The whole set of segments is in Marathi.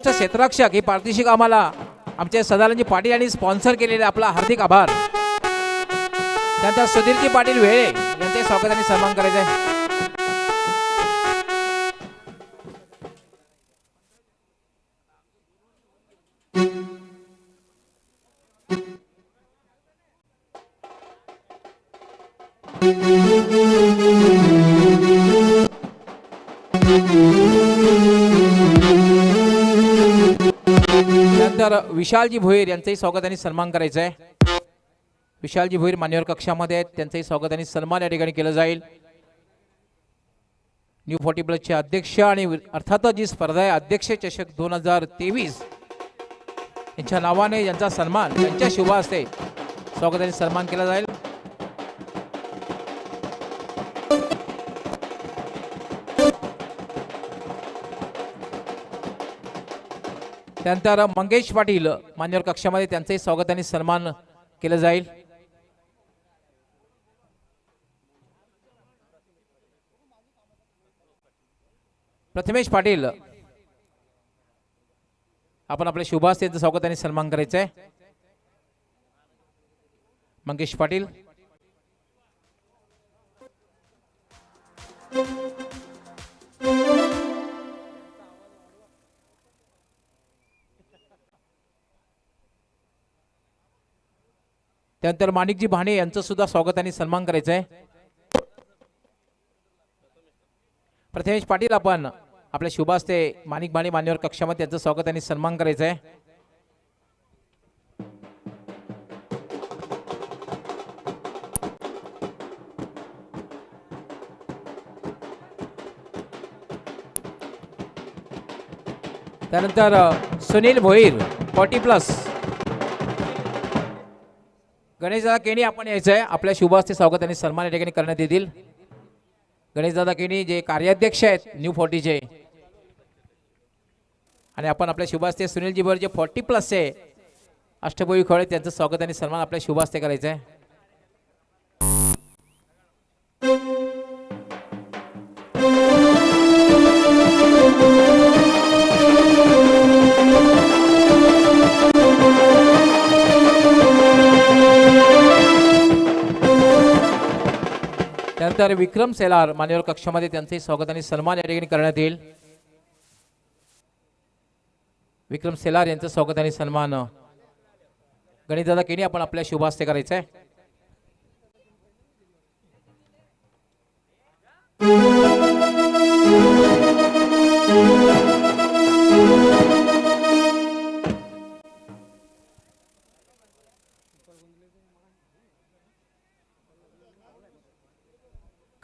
क्षेत्ररक्षक ही पारितोषिक आम्हाला आमचे सदानंदजी पाटील यांनी स्पॉन्सर केलेले आपला हार्दिक आभार. त्यानंतर सुधीरजी पाटील वेळे यांचे स्वागत आणि सन्मान करायचे आहे. त्यानंतर विशालजी भोईर यांचेही स्वागत आणि सन्मान करायचं आहे. विशालजी भोईर मान्यवर कक्षामध्ये आहेत, त्यांचंही स्वागत आणि सन्मान या ठिकाणी केलं जाईल. न्यू 40 प्लसचे अध्यक्ष आणि अर्थातच जी स्पर्धा आहे अध्यक्ष चषक 2023 यांच्या नावाने यांचा सन्मान त्यांच्या शुभ हस्ते स्वागत आणि सन्मान केला जाईल. त्यानंतर मंगेश पाटील मान्यवर कक्षामध्ये त्यांचंही स्वागत आणि सन्मान केलं जाईल. प्रथमेश पाटील आपण आपल्या शुभ हस्ते यांचं स्वागत आणि सन्मान करायचं आहे. मंगेश पाटील त्यानंतर माणिकजी भाणे यांचं सुद्धा स्वागत आणि सन्मान करायचं आहे. प्रथमेश पाटील आपण आपल्या शुभ हस्ते माणिक भाणे मान्यवर कक्षामध्ये त्यांचं स्वागत आणि सन्मान करायचं आहे. त्यानंतर सुनील भोईर 40 प्लस गणेशदादा केणी आपण यायचं आहे. आपल्या शुभ हस्ते स्वागत आणि सन्मान या ठिकाणी करण्यात येतील. गणेशदादा केणी जे कार्याध्यक्ष आहेत न्यू 40चे आणि आपण आपल्या शुभ हस्ते सुनीलजी भोईर जे 40 प्लसचे अष्टभुवी खेळ त्यांचं स्वागत आणि सन्मान आपल्या शुभ हस्ते करायचं आहे. त्यानंतर विक्रम सेलार मान्यवर कक्षामध्ये त्यांचंही स्वागत आणि सन्मान या ठिकाणी करण्यात येईल. विक्रम सेलार यांचं स्वागत आणि सन्मान गणेशदादा केणी आपण आपल्या शुभ हस्ते करायचं आहे.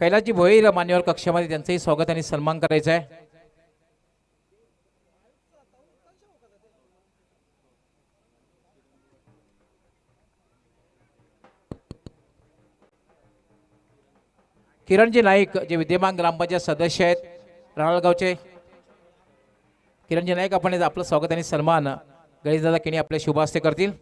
कैलासजी भोईर मान्यवर कक्षामध्ये त्यांचंही स्वागत आणि सन्मान करायचं आहे. किरणजी नाईक जे विद्यमान ग्रामपंचायत सदस्य आहेत राळगावचे किरणजी नाईक आपण आपलं स्वागत आणि सन्मान गणेशदादा केणी आपल्या शुभ हस्ते करतील.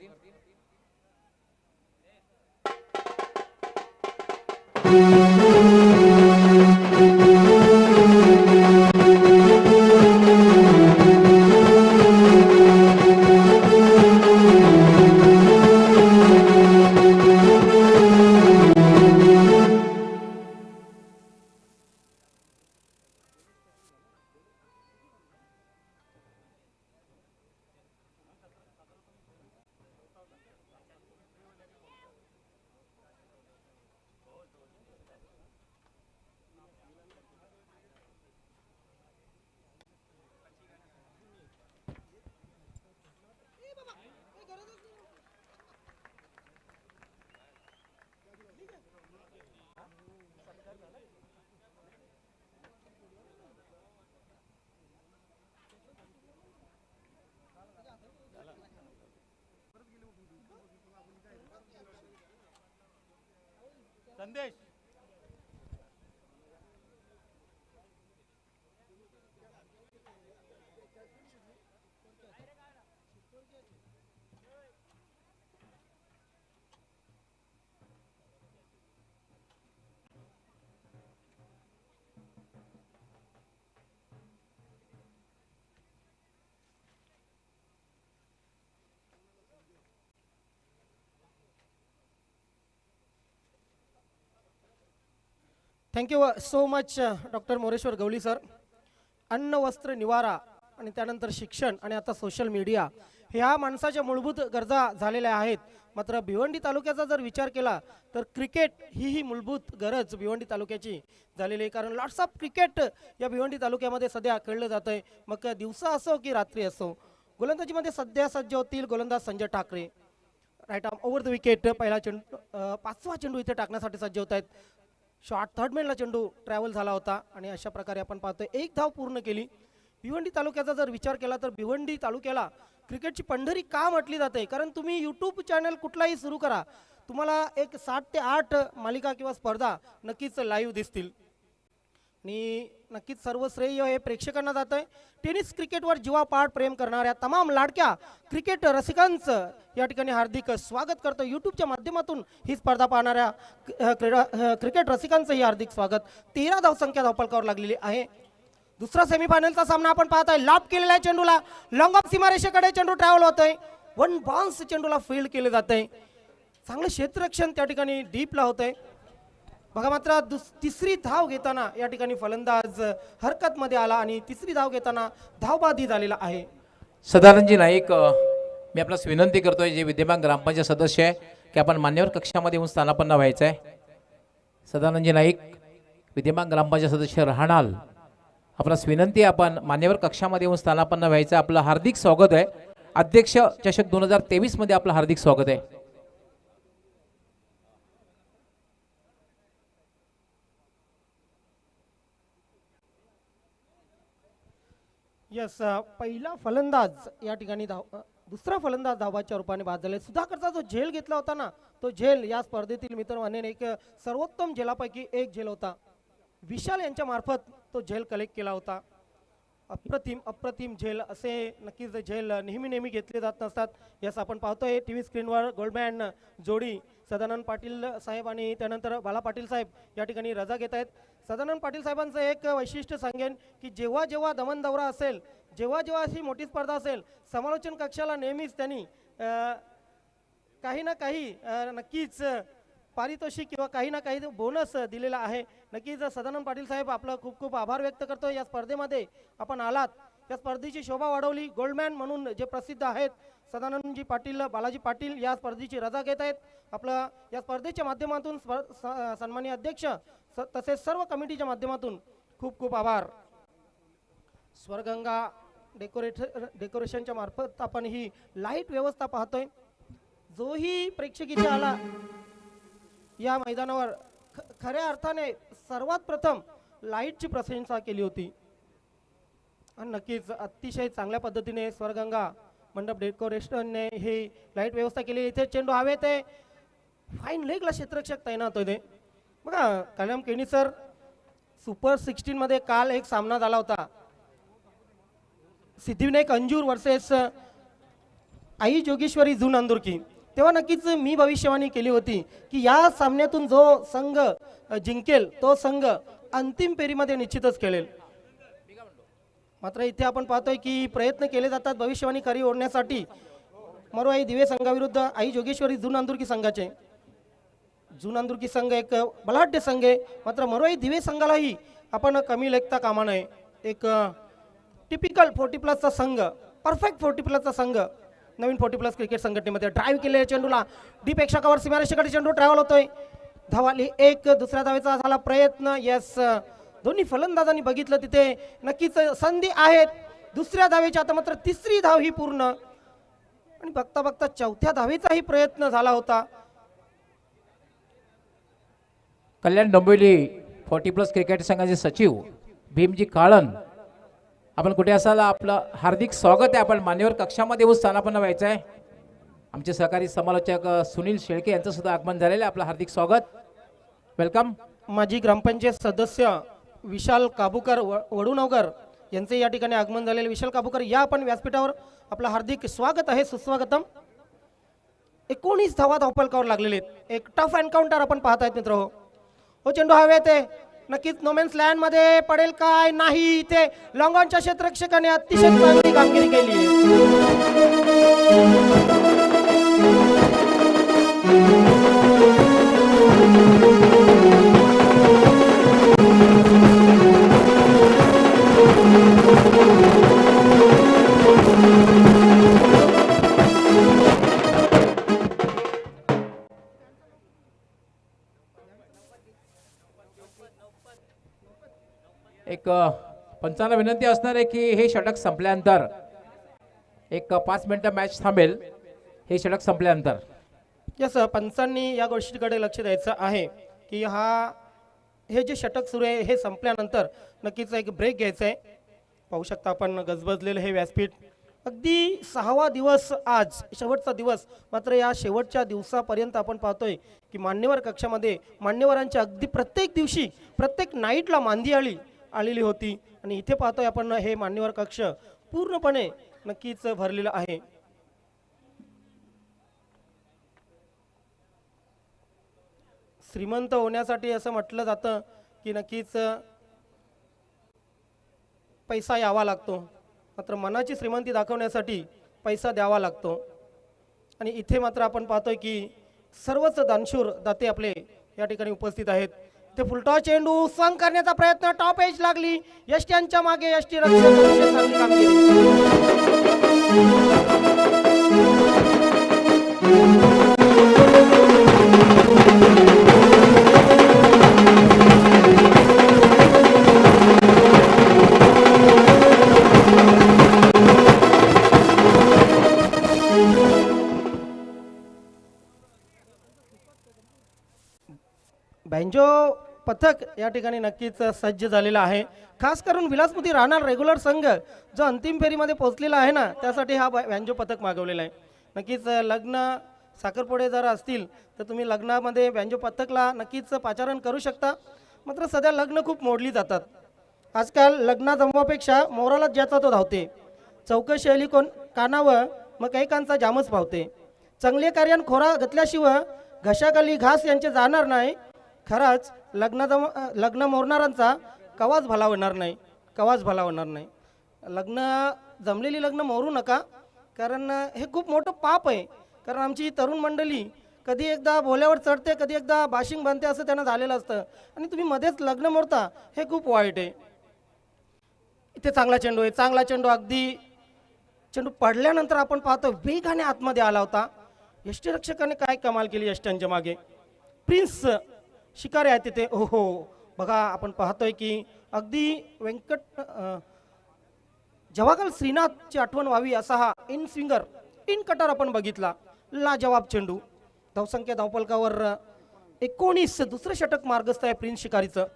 संदेश thank you so much doctor Moreshwar Gawali sir. अन्न वस्त्र निवारा आणि त्यानंतर शिक्षण आणि आता सोशल मीडिया ह्या माणसाच्या मूलभूत गरजा झालेल्या आहेत. मात्र भिवंडी तालुक्याचा जर विचार केला तर क्रिकेट ही मूलभूत गरज भिवंडी तालुक्याची झालेली आहे. कारण लॉट्स ऑफ क्रिकेट या भिवंडी तालुक्यामध्ये सध्या खेळलं जातं आहे. मग दिवसा असो की रात्री असो. गोलंदाजीमध्ये सध्या सज्ज होतील गोलंदाज Sanjay Thakare. Right arm over the wicket. पहिला चेंडू पाचवा चेंडू इथे टाकण्यासाठी सज्ज होत आहेत. शॉर्ट थर्डमॅनला चेंडू ट्रॅव्हल झाला होता आणि अशा प्रकारे आपण पाहतोय एक धाव पूर्ण केली. भिवंडी तालुक्याचा जर विचार केला तर भिवंडी तालुक्याला क्रिकेटची पंढरी का म्हटली जाते. कारण तुम्ही यूट्यूब चॅनल कुठलाही सुरू करा, तुम्हाला एक 7 ते 8 मालिका किंवा स्पर्धा नक्कीच लाईव्ह दिसतील. आणि नक्कीच सर्व श्रेय हे प्रेक्षकांना जात आहे. टेनिस क्रिकेटवर जीवापाड प्रेम करणाऱ्या तमाम लाडक्या क्रिकेट रसिकांचं या ठिकाणी हार्दिक स्वागत करतो. यूट्यूबच्या माध्यमातून ही स्पर्धा पाहणाऱ्या क्रिकेट रसिकांचंही हार्दिक स्वागत. 13 धावसंख्या धावफलकावर लागलेली आहे. दुसरा सेमीफायनलचा सामना आपण पाहत आहे. लॉब केलेला चेंडूला लॉंग ऑफ सीमारेषेकडे चेंडू ट्रॅव्हल होतोय. वन बाउन्स चेंडूला फील्ड केले जाते. चांगलं क्षेत्ररक्षण त्या ठिकाणी डीपला होतंय बघा. मात्र तिसरी धाव घेताना या ठिकाणी फलंदाज हरकत मध्ये आला आणि तिसरी धाव घेताना धावबादी झालेला आहे. सदानंदजी नाईक, मी आपल्यास विनंती करतोय जे विद्यमान ग्रामपंचायत सदस्य आहे की आपण मान्यवर कक्षामध्ये येऊन स्थानापन्न व्हायचं आहे. सदानंदजी नाईक विद्यमान ग्रामपंचायत सदस्य राहणार, आपल्यास विनंती आहे आपण मान्यवर कक्षामध्ये येऊन स्थानापन्न व्हायचं. आपलं हार्दिक स्वागत आहे. अध्यक्ष चषक 2023 मध्ये आपलं हार्दिक स्वागत आहे. यस, पहिला फलंदाज या ठिकाणी दुसरा फलंदाज धावाच्या रूपाने बाद झाले. सुधाकरचा जो झेल घेतला होता ना, तो झेल या स्पर्धेतील मित्र म्हणेन एक सर्वोत्तम झेलापैकी एक झेल होता. विशाल यांच्या मार्फत तो झेल कलेक्ट केला होता. अप्रतिम अप्रतिम झेल. असे नक्कीच झेल नेहमी घेतले जात नसतात. यस, आपण पाहतोय टीव्ही स्क्रीनवर गोल्डमॅन जोडी सदानंद पाटील साहेब आणि त्यानंतर बाला पाटील साहेब या ठिकाणी रजा घेत आहेत. सदानंद पाटील साहेबांचं एक वैशिष्ट्य सांगेन की जेव्हा जेव्हा दमन दौरा असेल, जेव्हा जेव्हा अशी मोठी स्पर्धा असेल, समालोचन कक्षाला नेहमीच त्यांनी काही ना काही नक्कीच पारितोषिक किंवा काही ना काही बोनस दिलेला आहे. नक्कीच सदानंद पाटील साहेब आपलं खूप खूप आभार व्यक्त करतो. या स्पर्धेमध्ये आपण आलात, या स्पर्धेची शोभा वाढवली. गोल्डमॅन म्हणून जे प्रसिद्ध आहेत सदानंदजी पाटील, बालाजी पाटील या स्पर्धेची रजा घेत आहेत. आपलं या स्पर्धेच्या माध्यमातून सन्माननीय अध्यक्ष तसेच सर्व कमिटीच्या माध्यमातून खूप खूप आभार. स्वरगंगा डेकोरेशनच्या मार्फत आपण ही लाईट व्यवस्था पाहतोय. जोही प्रेक्षक इथे आला या मैदानावर खऱ्या अर्थाने सर्वात प्रथम लाईटची प्रशंसा केली होती आणि नक्कीच अतिशय चांगल्या पद्धतीने स्वरगंगा मंडप डेकोरेशनने ही लाईट व्यवस्था केली. इथे चेंडू हवेत आहे. फाईन लेगला क्षेत्ररक्षक तैनात होते बघा. कल्याण केणी सर, सुपर 16 मध्ये काल एक सामना झाला होता. सिद्धिविनायक अंजूर वर्सेस आई जोगेश्वरी जून अंदुरकी. तेव्हा नक्कीच मी भविष्यवाणी केली होती की या सामन्यातून जो संघ जिंकेल तो संघ अंतिम फेरीमध्ये निश्चितच खेळेल. मात्र इथे आपण पाहतोय की प्रयत्न केले जातात भविष्यवाणी खरी ओढण्यासाठी. मरोआई दिवे संघाविरुद्ध आई जोगेश्वरी जून अंदुरकी संघाचे. जून अंदुरकी संघ एक बलाढ्य संघ आहे. मात्र मरोआई दिवे संघालाही आपण कमी लेखता कामा नये. एक टिपिकल 40+ संघ, परफेक्ट 40+ संघ नवीन 40+ क्रिकेट संघटनेमध्ये. ड्राईव्ह केलेल्या चेंडूला डीप एक्षकावर सीमारेषेकडे चेंडू ट्रॅव्हल होतोय. धावाली एक. दुसऱ्या धावेचा झाला प्रयत्न. यस, दोन्ही फलंदाजांनी बघितलं तिथे नक्कीच संधी आहेत दुसऱ्या धावेची. आता मात्र तिसरी धाव ही पूर्ण आणि बघता बघता चौथ्या धावेचाही प्रयत्न झाला होता. कल्याण डोंबिवली 40+ क्रिकेट संघाचे सचिव भीमजी काळन, आपण कुठे असाल आपलं हार्दिक स्वागत आहे. आपण मान्यवर कक्षामध्ये येऊन स्थानापन्न व्हायचं आहे. आमचे सहकारी समालोचक सुनील शेळके यांचं सुद्धा आगमन झालेलं आहे. आपलं हार्दिक स्वागत, वेलकम. माजी ग्रामपंचायत सदस्य विशाल काबूकर वडूनगर यांचे या ठिकाणी आगमन झालेले. विशाल काबूकर या आपण व्यासपीठावर, आपलं हार्दिक स्वागत आहे, सुस्वागतम. 19 धावा धावफलकावर लागलेले आहेत. एक टफ एन्काउंटर आपण पाहत आहेत मित्र. हो चेंडू हवेत आहे. नक्कीच नोमेन्स लँड मध्ये पडेल काय नाही. इथे लॉंगॉनच्या क्षेत्ररक्षकाने अतिशय चांगली कामगिरी केली. पंचांना विनंती असणार आहे की हे षटक संपल्यानंतर एक 5 मिनिटं मॅच थांबेल. हे षटक संपल्यानंतर यस, पंचांनी या गोष्टीकडे लक्ष द्यायचं आहे की हे जे षटक सुरू आहे हे संपल्यानंतर नक्कीच एक ब्रेक घ्यायचा आहे. पाहू शकता आपण गजबजलेलं हे व्यासपीठ. अगदी 6वा दिवस आज, शेवटचा दिवस. मात्र या शेवटच्या दिवसापर्यंत आपण पाहतोय की मान्यवर कक्षामध्ये मान्यवरांच्या अगदी प्रत्येक दिवशी प्रत्येक नाईटला मांदी आलेली होती. आणि इथे पाहतोय आपण हे मान्यवर कक्ष पूर्णपणे नक्कीच भरलेलं आहे. श्रीमंत होण्यासाठी असं म्हटलं जातं की नक्कीच पैसा यावा लागतो, मात्र मनाची श्रीमंती दाखवण्यासाठी पैसा द्यावा लागतो. आणि इथे मात्र आपण पाहतोय की सर्वच दानशूर दाते आपले या ठिकाणी उपस्थित आहेत. ते फुलटॉस चेंडू संग करण्याचा प्रयत्न, टॉप एज लागली यष्ट्यांच्या मागे. यष्टी चांगली कामगिरी. बँजो पथक या ठिकाणी नक्कीच सज्ज झालेला आहे. खास करून विलासमती राहणार रेग्युलर संघ जो अंतिम फेरीमध्ये पोहोचलेला आहे ना, त्यासाठी हा बँजो पथक मागवलेला आहे. नक्कीच लग्न साखरपुडे जर असतील तर तुम्ही लग्नामध्ये बँजो पथकला नक्कीच पाचारण करू शकता. मात्र सध्या लग्न खूप मोडली जातात. आजकाल लग्न जमवापेक्षा मोराला ज्याचा तो धावते. चौकशी आली कोण कानावं मग काही कांचा जामच पावते. चांगले कार्यान खोरा घातल्याशिवाय घशाखाली घास यांचे जाणार नाही. खरंच लग्न मोडणाऱ्यांचा कवाच भला होणार नाही, कवाच भला होणार नाही. जमलेली लग्न मोरू नका, कारण हे खूप मोठं पाप आहे. कारण आमची तरुण मंडळी कधी एकदा भोल्यावर चढते, कधी एकदा बाशिंग बांधते, असं त्यांना झालेलं असतं. आणि तुम्ही मध्येच लग्न मोडता, हे खूप वाईट आहे. इथे चांगला चेंडू आहे, चांगला चेंडू. अगदी चेंडू पडल्यानंतर आपण पाहतो वेगाने आतमध्ये आला होता. यष्टीरक्षकाने काय कमाल केली यष्ट्यांच्या मागे. प्रिन्स शिकारे आहे तिथे. हो बघा, आपण पाहतोय की अगदी जवाहरलाल श्रीनाथची आठवण व्हावी असा हा इन स्विंगर इन कटर आपण बघितला. लाजवाब चेंडू. धावसंख्या धावपलकावर 19. दुसरं षटक मार्गस्थ आहे प्रिन्स शिकारीचं.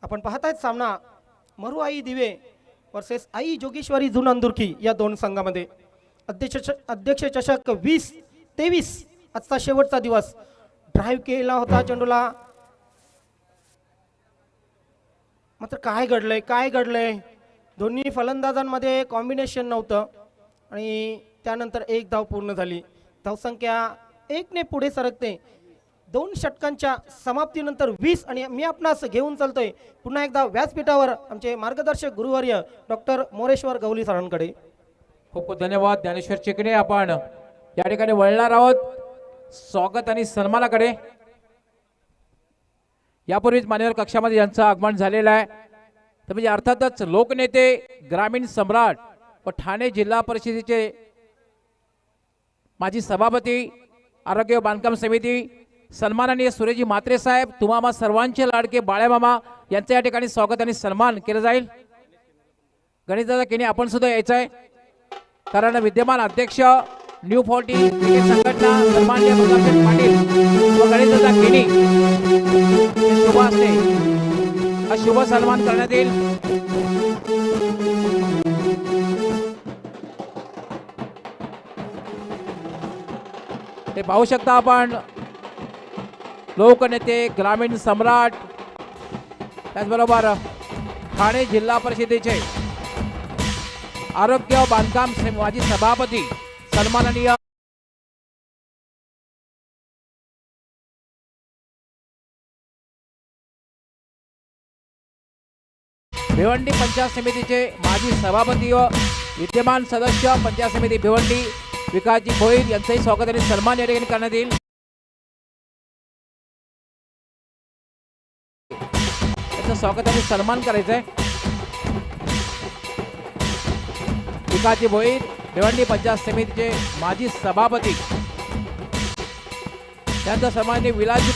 आपण पाहतायत सामना मरू आई दिवे वर्सेस आई जोगेश्वरी जुन अंदुरकी या दोन संघामध्ये. अध्यक्ष चषक 2023 आजचा शेवटचा दिवस. ड्राईव्ह केला होता चेंडूला, मात्र काय घडलंय दोन्ही फलंदाजांमध्ये कॉम्बिनेशन नव्हतं आणि त्यानंतर एक धाव पूर्ण झाली. धावसंख्या 1 ने पुढे सरकते. 2 षटकांच्या समाप्तीनंतर 20. आणि मी आपणास घेऊन चालतोय पुन्हा एकदा व्यासपीठावर आमचे मार्गदर्शक गुरुवर्य डॉक्टर मोरेश्वर गवली सरांकडे. खूप खूप धन्यवाद ज्ञानेश्वर चिकणे. आपण या ठिकाणी वळणार आहोत स्वागत आणि सन्मानाकडे. यापूर्वीच मान्यवर कक्षामध्ये यांचं आगमन झालेलं आहे. तर म्हणजे अर्थातच लोकनेते, ग्रामीण सम्राट व ठाणे जिल्हा परिषदेचे माजी सभापती, आरोग्य व बांधकाम समिती सन्माननीय सुरेजी म्हात्रे साहेब, तुम्हा सर्वांचे लाडके बाळ्यामामा यांचं या ठिकाणी स्वागत आणि सन्मान केलं जाईल. गणेशदादा केनी आपण सुद्धा यायचं आहे, कारण विद्यमान अध्यक्ष न्यू 40 क्रिकेट संघटना सन्माननीय प्रतापचंद पाटील व गणेशदादा केनी शुभ असते हा शुभ सन्मान करण्यात येईल. ते पाहू शकता आपण लोकनेते, ग्रामीण सम्राट, त्याचबरोबर ठाणे जिल्हा परिषदेचे आरोग्य बांधकाम माजी सभापती सन्माननीय भिवंडी पंचायत समितीचे माजी सभापती व विद्यमान सदस्य पंचायत समिती भिवंडी विकासजी भोईर यांचंही स्वागत आणि सन्मान या ठिकाणी करण्यात येईल. त्याचं स्वागत आणि सन्मान करायचं आहे. विकासजी भोईर भिवंडी पंचायत समितीचे माजी सभापती, त्यांचा सन्मान विलासजी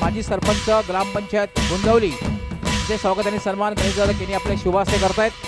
माजी सरपंच ग्रामपंचायत गुंजवली यांचे स्वागत आणि सन्मान गणेशदादा केनी आपले शुभ हस्ते करतायत.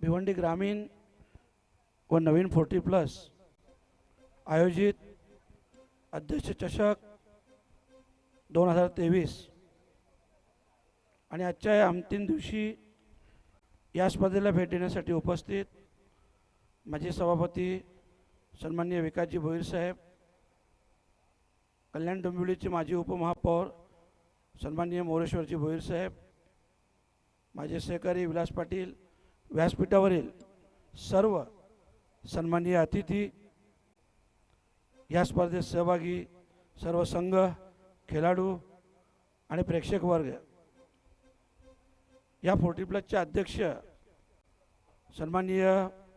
भिवंडी ग्रामीण व नवीन 40+ आयोजित अध्यक्ष चषक 2023 आणि आजच्या या अंतिम दिवशी या स्पर्धेला भेट देण्यासाठी उपस्थित माजी सभापती सन्माननीय विकासजी भोईर साहेब, कल्याण डोंबिवलीचे माजी उपमहापौर सन्माननीय मोरेश्वरजी भोईर साहेब, माझे सहकारी विलास पाटील, व्यासपीठावरील सर्व सन्माननीय अतिथी, या स्पर्धेत सहभागी सर्व संघ, खेळाडू आणि प्रेक्षक वर्ग, या 40+चे अध्यक्ष सन्माननीय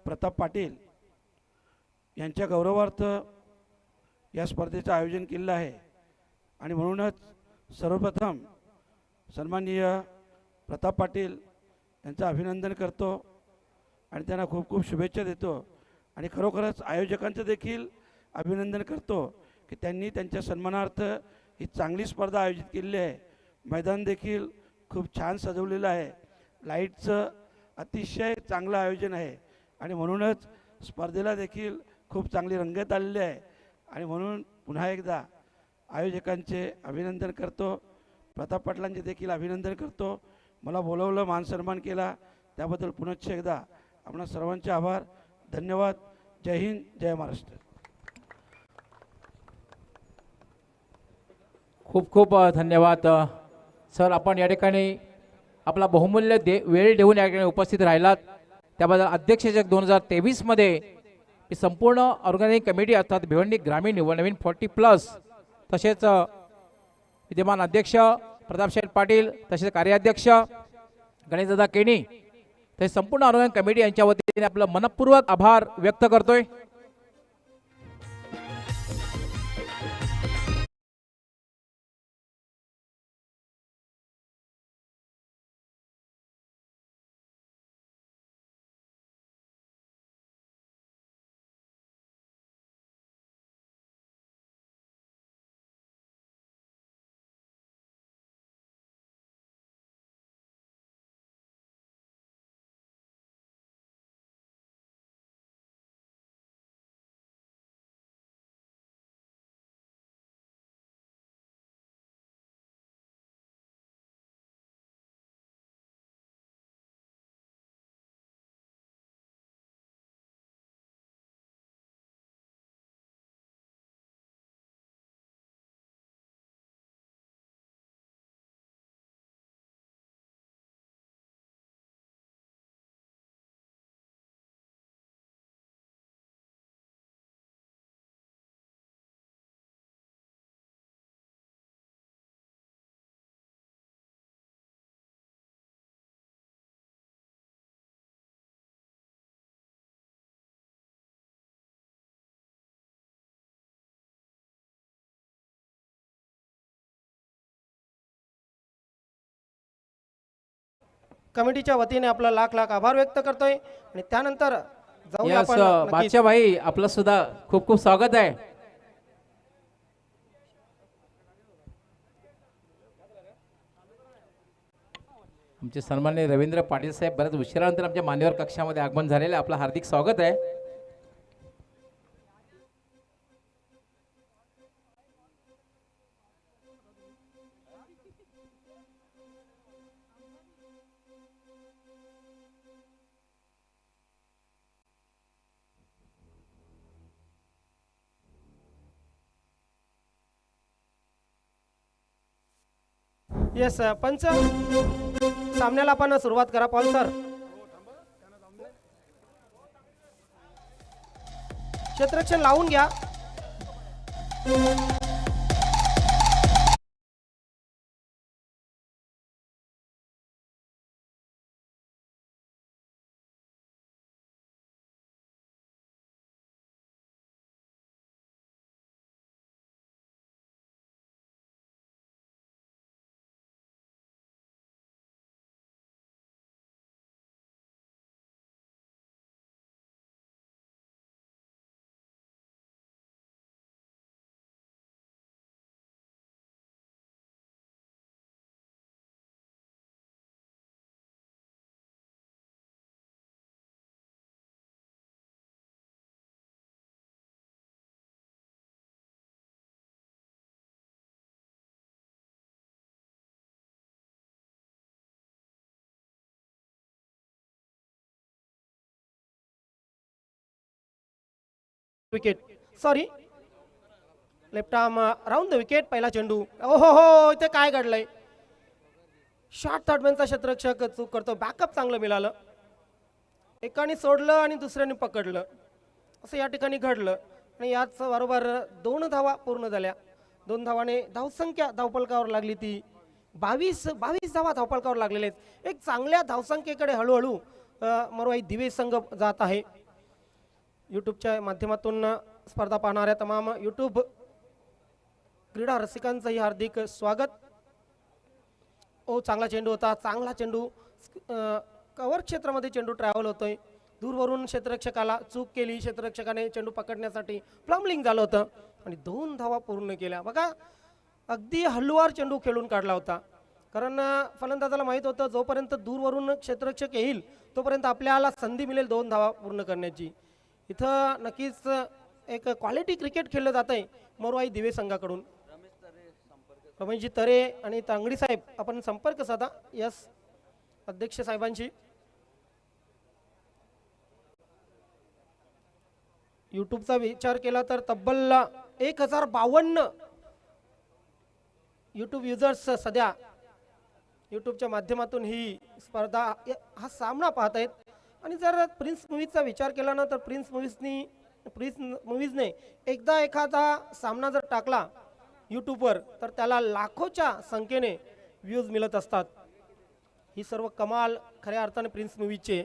प्रताप पाटील यांच्या गौरवार्थ या स्पर्धेचं आयोजन केलेलं आहे. आणि म्हणूनच सर्वप्रथम सन्माननीय प्रताप पाटील यांचं अभिनंदन करतो आणि त्यांना खूप खूप शुभेच्छा देतो. आणि खरोखरच आयोजकांचं देखील अभिनंदन करतो की त्यांनी त्यांच्या सन्मानार्थ ही चांगली स्पर्धा आयोजित केलेली आहे. मैदान देखील खूप छान सजवलेलं आहे, लाईटचं अतिशय चांगलं आयोजन आहे आणि म्हणूनच स्पर्धेला देखील खूप चांगली रंगत आलेली आहे. आणि म्हणून पुन्हा एकदा आयोजकांचे अभिनंदन करतो, प्रताप पाटलांचे देखील अभिनंदन करतो. मला बोलवलं, मान सन्मान केला, त्याबद्दल पुनश्च एकदा आपणा सर्वांचे आभार, धन्यवाद. जय हिंद, जय महाराष्ट्र. खूप खूप धन्यवाद सर. आपण या ठिकाणी आपला बहुमूल्य वेळ देऊन या ठिकाणी उपस्थित राहिलात त्याबद्दल. अध्यक्ष चषक 2023 ही संपूर्ण ऑर्गनायझिंग कमिटी अर्थात भिवंडी ग्रामीण व नवीन 40+ तसेच विद्यमान अध्यक्ष प्रताप शेठ पाटील, तसेच कार्याध्यक्ष गणेशदादा केनी, तसेच संपूर्ण ऑर्गनायझिंग कमिटी यांच्या वतीने आपलं मनपूर्वक आभार व्यक्त करतोय. कमिटीच्या वतीने आपला लाख लाख आभार व्यक्त करतोय आणि त्यानंतर जाऊया यस आपण नक्कीच. बादशाह भाई आपलं सुद्धा खूप खूप स्वागत आहे. आमचे सन्माननीय रवींद्र पाटील साहेब बऱ्याच उशिरानंतर आमच्या मान्यवर कक्षामध्ये आगमन झालेलं आहे. आपलं हार्दिक स्वागत आहे. येस पंच सामन्याला आपण सुरुवात करा पॉल सर. क्षेत्ररक्षण लावून घ्या. Wicket sorry left arm round the wicket. पहिला चेंडू ओहो हो इथे काय घडलंय. शॉर्ट थर्डमॅनचा क्षेत्ररक्षक चूक करतो. बॅकअप चांगलं मिळालं. एकाने सोडलं आणि दुसऱ्याने पकडलं असं या ठिकाणी घडलं आणि याच बरोबर 2 धावा पूर्ण झाल्या. 2 धावाने धावसंख्या धावफलकावर लागली ती 22 धावा धावफलकावर लागलेले आहेत. एक चांगल्या धावसंख्येकडे हळूहळू मरुवाई दिवे संघ जात आहे. यूट्यूबच्या माध्यमातून स्पर्धा पाहणाऱ्या तमाम यूट्यूब क्रीडा रसिकांचंही हार्दिक स्वागत. ओ चांगला चेंडू होता. चांगला चेंडू कव्हर क्षेत्रामध्ये चेंडू ट्रॅव्हल होतोय. दूरवरून क्षेत्ररक्षकाला चूक केली. क्षेत्ररक्षकाने चेंडू पकडण्यासाठी प्लम्बलिंग झालं होतं आणि 2 धावा पूर्ण केल्या. बघा अगदी हलवार चेंडू खेळून काढला होता. कारण फलंदाजाला माहीत होतं जोपर्यंत दूरवरून क्षेत्ररक्षक येईल तोपर्यंत आपल्याला संधी मिळेल 2 धावा पूर्ण करण्याची. इथं नक्कीच एक क्वालिटी क्रिकेट खेळलं जात आहे मरुवाई दिवे संघाकडून. रमेशजी तरे आणि तांगडी साहेब आपण संपर्क साधा यस अध्यक्ष साहेबांशी. यूट्यूबचा विचार केला तर तब्बल 1052 यूट्यूब युजर्स सध्या यूट्यूबच्या माध्यमातून ही स्पर्धा हा सामना पाहत आहेत. आणि जर प्रिन्स मूवीजचा विचार केला ना तर प्रिन्स मूवीजने एकदा एखादा सामना जर टाकला यूट्यूबवर तर त्याला लाखोच्या संख्येने व्ह्यूज मिळत असतात. ही सर्व कमाल खऱ्या अर्थाने प्रिन्स मूवीजचे.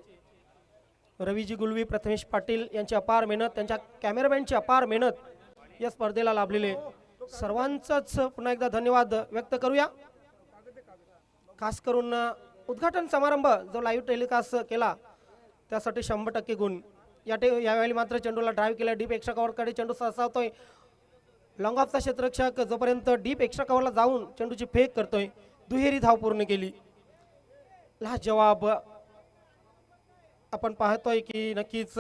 रवीजी गुलवी, प्रथमेश पाटील यांची अपार मेहनत, त्यांच्या कॅमेरामॅनची अपार मेहनत या स्पर्धेला लाभलेले सर्वांचंच पुन्हा एकदा धन्यवाद व्यक्त करूया. खास करून उद्घाटन समारंभ जो लाईव्ह टेलिकास्ट केला त्यासाठी 100% गुण. यावेळी मात्र चेंडूला ड्राईव्ह केला. डीप एक्स्ट्रा कव्हरकडे चेंडू सरसावतोय. लॉंग ऑफचा क्षेत्ररक्षक जोपर्यंत डीप एक्स्ट्रा कव्हरला जाऊन चेंडूची फेक करतोय. दुहेरी धाव पूर्ण केली. जवाब आपण पाहतोय की नक्कीच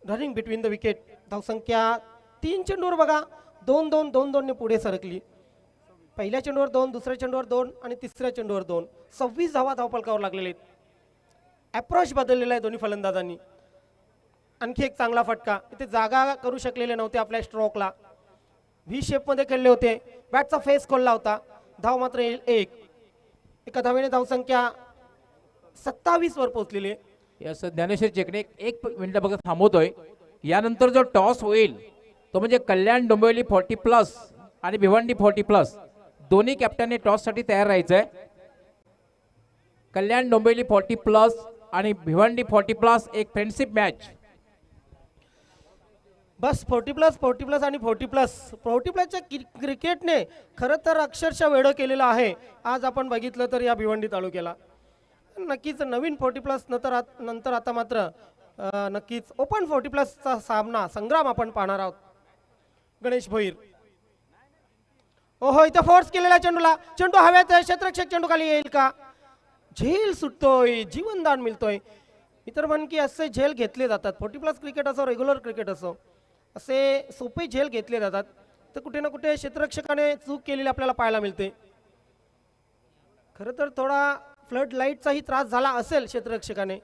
रनिंग बिटवीन द विकेट. धावसंख्या 3 चेंडूवर बघा 2-2 ने पुढे सरकली. पहिल्या चेंडूवर 2, दुसऱ्या चेंडूवर 2 आणि तिसऱ्या चेंडूवर 2. 26 धावा धावफलकावर लागलेले आहेत. अप्रोच बदललेला आहे दोन्ही फलंदाजांनी. आणखी एक चांगला फटका. इथे जागा करू शकलेले नव्हते आपल्या स्ट्रोकला. व्ही शेपमध्ये खेळले होते. बॅटचा फेस खोलला होता. धाव मात्र 1. एका धावेने धावसंख्या 27 वर पोहोचलेली आहे. यस ज्ञानेश्वर चेकणे एक मिनिट बघत थांबवतोय. यानंतर जो टॉस होईल तो म्हणजे कल्याण डोंबिवली 40+ आणि भिवंडी 40+. दोन्ही कॅप्टनने टॉससाठी तयार राहायचं आहे. कल्याण डोंबिवली 40+ आणि भिवंडी 40+ एक फ्रेंडशिप मॅच. बस 40+ आणि 40+च्या क्रिकेटने खरं तर अक्षरशः वेडं केलेलं आहे. आज आपण बघितलं तर या भिवंडी तालुक्याला नक्कीच नवीन 40+ नंतर आता मात्र नक्कीच ओपन 40+चा सामना संग्राम आपण पाहणार आहोत. गणेश भोईर, ओहो, इथं फोर्स केलेला चेंडूला, चेंडू हव्यात आहे, क्षेत्ररक्षक चेंडू खाली येईल का? झेल सुटतोय, जीवनदान मिळतोय. इतर म्हण की असे झेल घेतले जातात, 40+ क्रिकेट असो रेग्युलर क्रिकेट असो, असे सोपे झेल घेतले जातात. तर कुठे ना कुठे क्षेत्ररक्षकाने चूक केलेली आपल्याला पाहायला मिळते. खरं तर थोडा फ्लड लाईटचाही त्रास झाला असेल क्षेत्ररक्षकाने,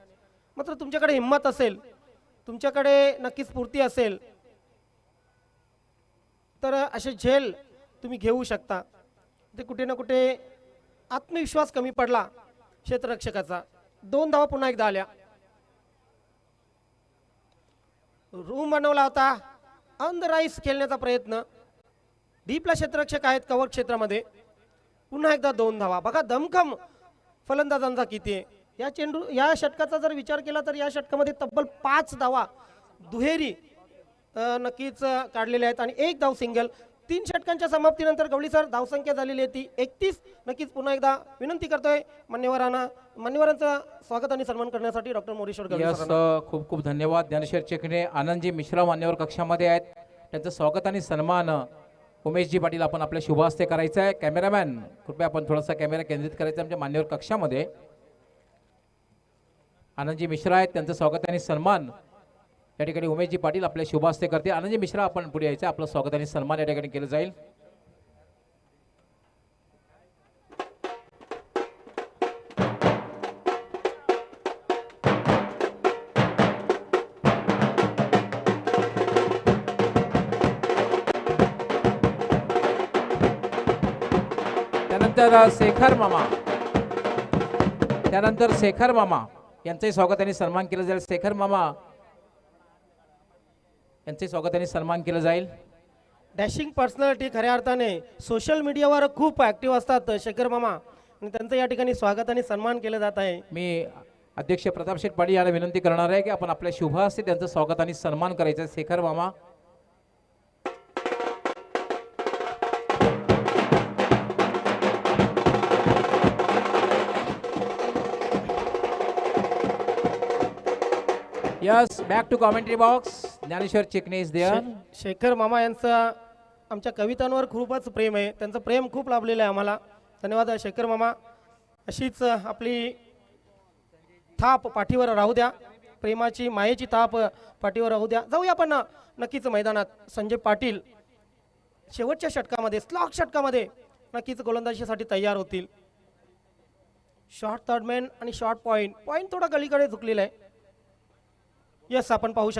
मात्र तुमच्याकडे हिंमत असेल, तुमच्याकडे नक्कीच स्फूर्ती असेल, तर असे झेल तुम्ही घेऊ शकता. ते कुठे ना कुठे आत्मविश्वास कमी पडला क्षेत्ररक्षकाचा. 2 धावा पुन्हा एकदा आल्या. रूम बनवला होता, ऑन द राईस खेळण्याचा प्रयत्न. डीपला क्षेत्ररक्षक आहेत कव्हर क्षेत्रामध्ये. पुन्हा एकदा 2 धावा. बघा दमखम फलंदाजांचा किती आहे. या षटकाचा जर विचार केला तर या षटकामध्ये तब्बल 5 धावा दुहेरी नक्कीच काढलेल्या आहेत आणि 1 धाव सिंगल. 3 षटकांच्या समाप्तीनंतर गवळी सर धावसंख्या झालेली आहे ती 31. नक्कीच पुन्हा एकदा विनंती करतोय मान्यवरांचं स्वागत आणि सन्मान करण्यासाठी डॉक्टर मोरेश्वर गवळी यस, खूप खूप धन्यवाद. ज्ञानेश्वर चेकणे, आनंदजी मिश्रा मान्यवर कक्षामध्ये आहेत. त्यांचं स्वागत आणि सन्मान उमेशजी पाटील आपण आपल्या शुभ हस्ते करायचं आहे. कॅमेरामॅन कृपया आपण थोडासा कॅमेरा केंद्रित करायचा आमच्या मान्यवर कक्षामध्ये. आनंदजी मिश्रा आहेत, त्यांचं स्वागत आणि सन्मान या ठिकाणी उमेशजी पाटील आपल्या शुभ हस्ते करते. आनंदजी मिश्रा आपण पुढे यायचं, आपलं स्वागत आणि सन्मान या ठिकाणी केलं जाईल. त्यानंतर शेखर मामा यांचंही स्वागत आणि सन्मान केलं जाईल. शेखर मामा यांचे स्वागत आणि सन्मान केलं जाईल. डॅशिंग पर्सनॅलिटी, खऱ्या अर्थाने सोशल मीडियावर खूप ऍक्टिव्ह असतात शेखर मामा, आणि त्यांचं या ठिकाणी स्वागत आणि सन्मान केलं जात आहे. मी अध्यक्ष प्रताप शेठ पाटील यांना विनंती करणार आहे की आपण आपल्या शुभ हस्ते त्यांचं स्वागत आणि सन्मान करायचं आहे. शेखर मामा, yes, back to commentary box. Dnyaneshwar Chikane is there. Shekhar मामा यांचं आमच्या कवितांवर खूपच प्रेम आहे, त्यांचं प्रेम खूप लाभलेलं आहे आम्हाला. धन्यवाद शेखर मामा. अशीच आपली थाप पाठीवर राहू द्या, प्रेमाची मायेची थाप पाठीवर राहू द्या. जाऊया आपण नक्कीच मैदानात. संजय पाटील शेवटच्या षटकामध्ये, स्लॉक षटकामध्ये नक्कीच गोलंदाजीसाठी तयार होतील. शॉर्ट थर्डमॅन आणि शॉर्ट पॉइंट थोडा गलीकडे झुकलेला आहे. यस, आपण पाहू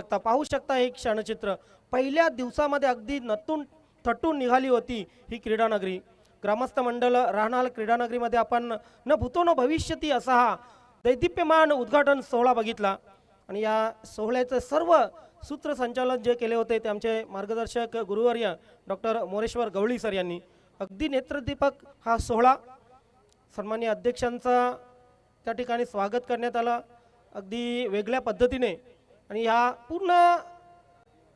शकता एक क्षणचित्र. पहिल्या दिवसामध्ये अगदी नटून थटून निघाली होती ही क्रीडानगरी. ग्रामस्थ मंडळ राहणार क्रीडानगरीमध्ये आपण न भूतो न भविष्यती असा हा दैदिप्यमान उद्घाटन सोहळा बघितला. आणि या सोहळ्याचं सर्व सूत्रसंचालन जे केले होते ते आमचे मार्गदर्शक गुरुवर्य डॉक्टर मोरेश्वर गवळी सर यांनी. अगदी नेत्रदीपक हा सोहळा. सन्माननीय अध्यक्षांचा त्या ठिकाणी स्वागत करण्यात आलं अगदी वेगळ्या पद्धतीने. आणि ह्या पूर्ण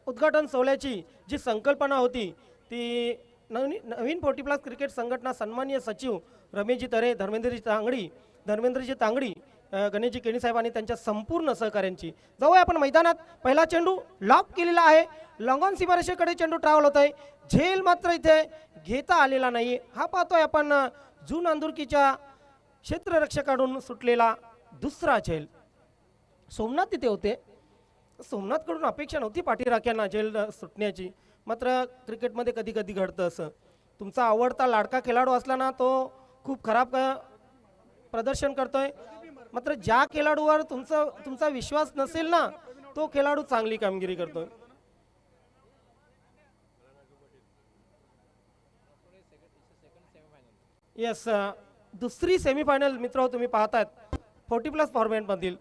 उद्घाटन सोहळ्याची जी संकल्पना होती ती नवीन 40+ क्रिकेट संघटना सन्माननीय सचिव रमेशजी तरे, धर्मेंद्रजी तांगडी, गणेशजी केणी साहेब आणि त्यांच्या संपूर्ण सहकाऱ्यांची. जाऊया आपण मैदानात. पहिला चेंडू लॉप केलेला आहे, लॉंगॉन सीमारेषेकडे चेंडू ट्रॅव्हल होत आहे. झेल मात्र इथे घेता आलेला नाही. हा पाहतोय आपण जून अंदुरकीच्या क्षेत्ररक्षकाकडून सुटलेला दुसरा झेल. सोमनाथ तिथे होते, सोमनाथकडून अपेक्षा नव्हती पाठीराख्यांना झेल सुटण्याची, मात्र क्रिकेटमध्ये कधी कधी घडतं असं. तुमचा आवडता लाडका खेळाडू असला ना तो खूप खराब प्रदर्शन करतोय, मात्र ज्या खेळाडूवर तुमचा विश्वास नसेल ना तो खेळाडू चांगली कामगिरी करतोय. यस, दुसरी सेमीफायनल मित्र तुम्ही पाहतायत 40+ फॉर्मॅटमधील.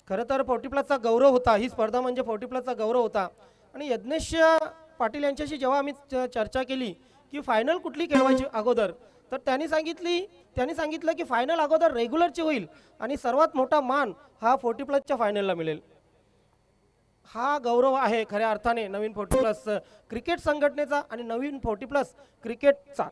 खरं तर 40+चा गौरव होता, ही स्पर्धा म्हणजे 40+चा गौरव होता. आणि यज्ञेश पाटील यांच्याशी जेव्हा आम्ही चर्चा केली की फायनल कुठली खेळवायची अगोदर, तर त्यांनी सांगितलं की फायनल अगोदर रेग्युलरची होईल आणि सर्वात मोठा मान हा 40+च्या फायनलला मिळेल. हा गौरव आहे खऱ्या अर्थाने नवीन 40+ क्रिकेट संघटनेचा आणि नवीन 40+ क्रिकेटचा.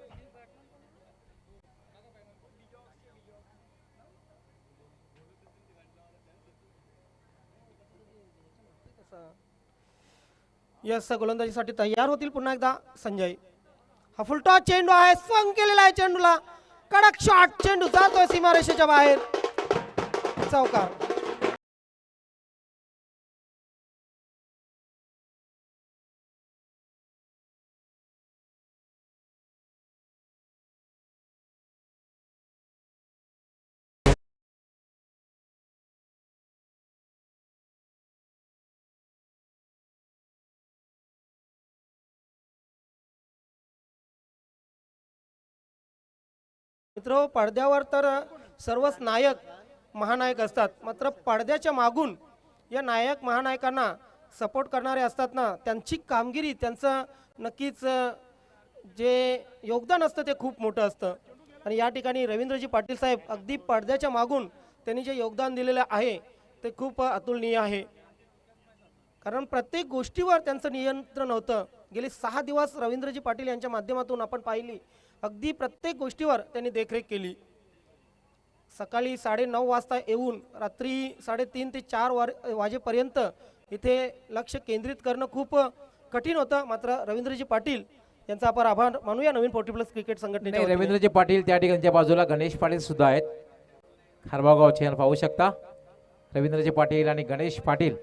यस गोलंदाजीसाठी तयार होतील पुन्हा एकदा संजय. हा फुलटॉस चेंडू आहे, स्वंग केलेला आहे चेंडूला, कडक शॉट, चेंडू जातोय सीमारेषेच्या बाहेर, चौकार. मित्र पडद्यावर तर सर्वच नायक महानायक असतात, मात्र पडद्याच्या मागून या नायक महानायकांना सपोर्ट करणारे असतात ना, त्यांची कामगिरी, त्यांचं नक्कीच जे योगदान असतं ते खूप मोठं असतं. आणि या ठिकाणी रवींद्रजी पाटील साहेब अगदी पडद्याच्या मागून त्यांनी जे योगदान दिलेलं आहे ते खूप अतुलनीय आहे. कारण प्रत्येक गोष्टीवर त्यांचं नियंत्रण होतं. गेले 6 दिवस रवींद्रजी पाटील यांच्या माध्यमातून आपण पाहिली, अगदी प्रत्येक गोष्टीवर त्यांनी देखरेख केली. सकाळी 9:30 वाजता येऊन रात्री 3:30 ते 4 वाजेपर्यंत इथे लक्ष केंद्रित करणं खूप कठीण होतं. मात्र रवींद्रजी पाटील यांचा आपण आभार मानूया नवीन 40+ क्रिकेट संघटनेच्या वतीने. रवींद्रजी पाटील त्या ठिकाणच्या बाजूला गणेश पाटील सुद्धा आहेत. खारबागाव चॅनल पाहू शकता. रवींद्रजी पाटील आणि गणेश पाटील.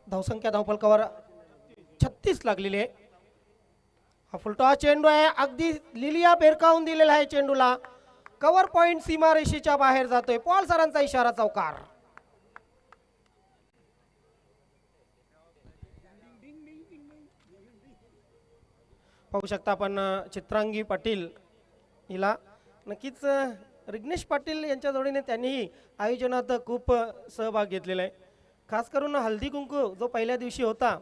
धावसंख्या धावफलकावर 36 लागलेली आहे. हा फुलटॉस चेंडू आहे, अगदी लिलिया बेरकावून दिलेला आहे चेंडूला, कव्हर पॉइंट सीमारेषेच्या बाहेर जातोय, पॉल सरांचा इशारा, चौकार. पाहू शकता आपण चित्रांगी पाटील हिला नक्कीच रिग्नेश पाटील यांच्या जोडीने त्यांनीही आयोजनात खूप सहभाग घेतलेला आहे. खास करून हल्दी कुंकू जो पहिल्या दिवशी होता,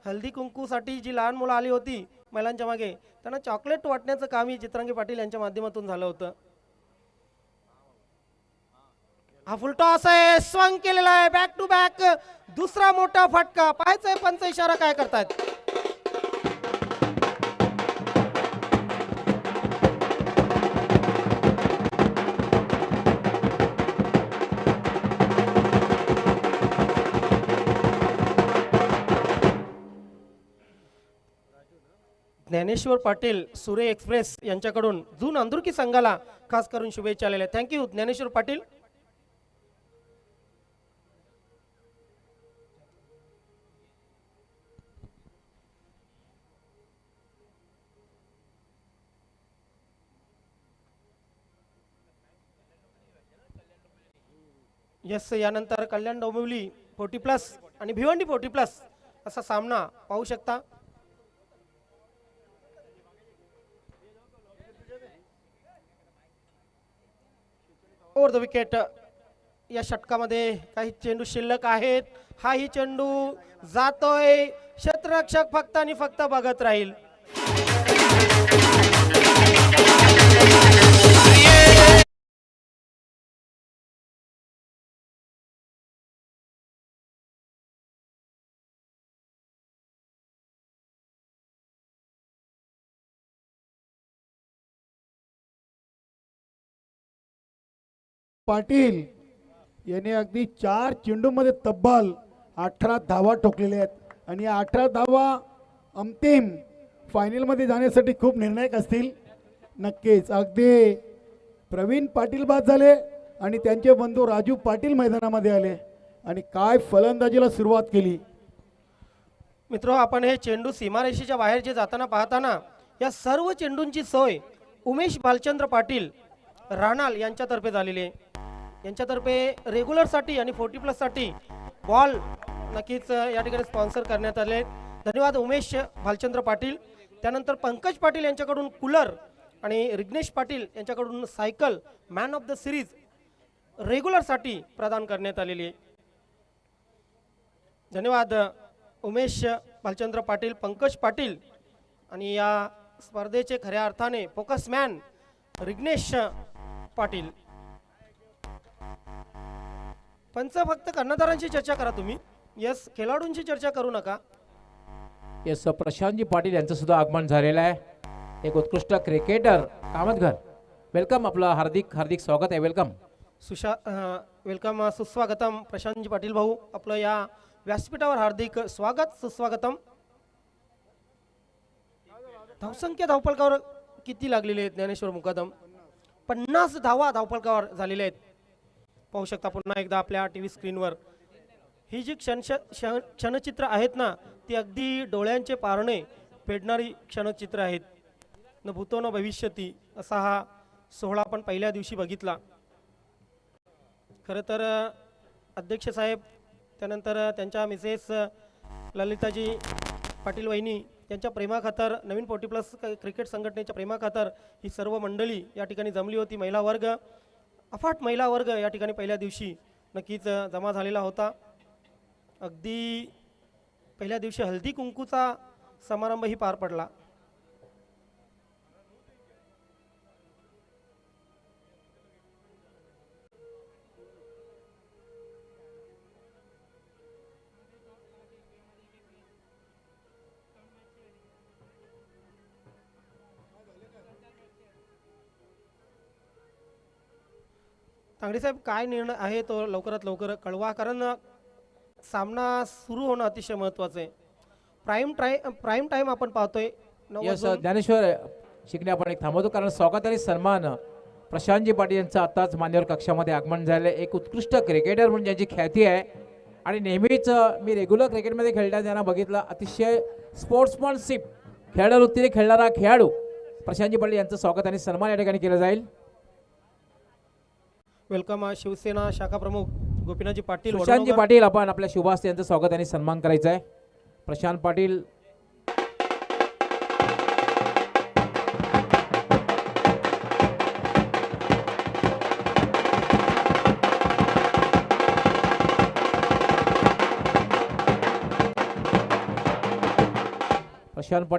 हल्दी कुंकूसाठी जी लहान मुलं आली होती महिलांच्या मागे, त्यांना चॉकलेट वाटण्याचं कामही चित्रांगी पाटील यांच्या माध्यमातून झालं होतं. हा फुलटॉस आहे, स्वंग केलेला आहे, बॅक टू बॅक दुसरा मोठा फटका. पाहायचंय पंच इशारा काय करतायत. ज्ञानेश्वर पाटील सुरे एक्सप्रेस यांच्याकडून जून अंधुरकी संघाला खास करून शुभेच्छा आलेल्या. थँक्यू ज्ञानेश्वर पाटील. यस, यानंतर कल्याण डोंबिवली 40+ आणि भिवंडी 40+ असा सामना पाहू शकता. ओव्हर द विकेट या षटकामध्ये काही चेंडू शिल्लक आहेत. हाही चेंडू जातोय, क्षेत्ररक्षक फक्त आणि फक्त बघत राहील. पाटील यांनी अगदी 4 चेंडूमध्ये तब्बल 18 धावा ठोकलेल्या आहेत आणि 18 धावा अंतिम फायनलमध्ये जाण्यासाठी खूप निर्णायक असतील. नक्कीच अगदी प्रवीण पाटील बाद झाले आणि त्यांचे बंधू राजू पाटील मैदानामध्ये आले आणि काय फलंदाजीला सुरुवात केली. मित्र, आपण हे चेंडू सीमारेषेच्या बाहेर जे जाताना पाहताना या सर्व चेंडूंची सोय उमेश भालचंद्र पाटील राणाल यांच्यातर्फे झालेली आहे. यांच्यातर्फे रेग्युलरसाठी आणि 40+ साठी बॉल नक्कीच या ठिकाणी स्पॉन्सर करण्यात आले. धन्यवाद उमेश भालचंद्र पाटील. त्यानंतर पंकज पाटील यांच्याकडून कूलर आणि रिग्नेश पाटील यांच्याकडून cycle man of the series रेग्युलरसाठी प्रदान करण्यात आलेली आहे. धन्यवाद उमेश भालचंद्र पाटील, पंकज पाटील आणि या स्पर्धेचे खऱ्या अर्थाने फोकसमॅन रिग्नेश पाटील. पंच, फक्त कर्णधारांची चर्चा करा तुम्ही. यस, खेळाडूंची चर्चा करू नका. यस, प्रशांतजी पाटील यांचं सुद्धा आगमन झालेलं आहे. एक उत्कृष्ट क्रिकेटर कामतघर वेलकम, आपलं हार्दिक हार्दिक स्वागत आहे. वेलकम. वेलकम सुस्वागतम प्रशांतजी पाटील भाऊ, आपलं या व्यासपीठावर हार्दिक स्वागत सुस्वागतम. धावसंख्या धावफलकावर किती लागलेले आहेत ज्ञानेश्वर मुकादम? 50 धावा धावफलकावर झालेल्या आहेत. पाहू शकता पुन्हा एकदा आपल्या टी व्ही स्क्रीनवर ही जी क्षणचित्र आहेत ना, ती अगदी डोळ्यांचे पारणे फेडणारी क्षणचित्र आहेत. न भूतो न भविष्यती असा हा सोहळा आपण पहिल्या दिवशी बघितला. खरं तर अध्यक्ष साहेब, त्यानंतर त्यांच्या मिसेस ललिताजी पाटील वहिनी यांच्या प्रेमाखातर, नवीन 40+ क्रिकेट संघटनेच्या प्रेमाखातर ही सर्व मंडळी या ठिकाणी जमली होती. महिला वर्ग, अफाट महिला वर्ग या ठिकाणी पहिल्या दिवशी नक्कीच जमा झालेला होता. अगदी पहिल्या दिवशी हळदी कुंकूचा समारंभही पार पडला. तांगडे साहेब, काय निर्णय आहे तो लवकरात लवकर कळवा, कारण सामना सुरू होणं अतिशय महत्त्वाचं आहे. प्राईम टाईम आपण पाहतोय. यस ज्ञानेश्वर शिकणे, आपण एक थांबवतो कारण स्वागत आणि सन्मान प्रशांतजी पाटील यांचं आत्ताच मान्यवर कक्षामध्ये आगमन झालं. एक उत्कृष्ट क्रिकेटर म्हणून ज्यांची ख्याती आहे आणि नेहमीच मी रेग्युलर क्रिकेटमध्ये खेळताना त्यांना बघितलं. अतिशय स्पोर्ट्समनशिप, खेळवृत्तीने खेळणारा खेळाडू प्रशांतजी पाटील यांचं स्वागत आणि सन्मान या ठिकाणी केलं जाईल. वेलकम शिवसेना शाखा प्रमुख गोपीनाथजी पाटील. प्रशांतजी पाटील, आपण आपल्या शुभास्ते यांचं स्वागत आणि सन्मान करायचा आहे. प्रशांत पाटील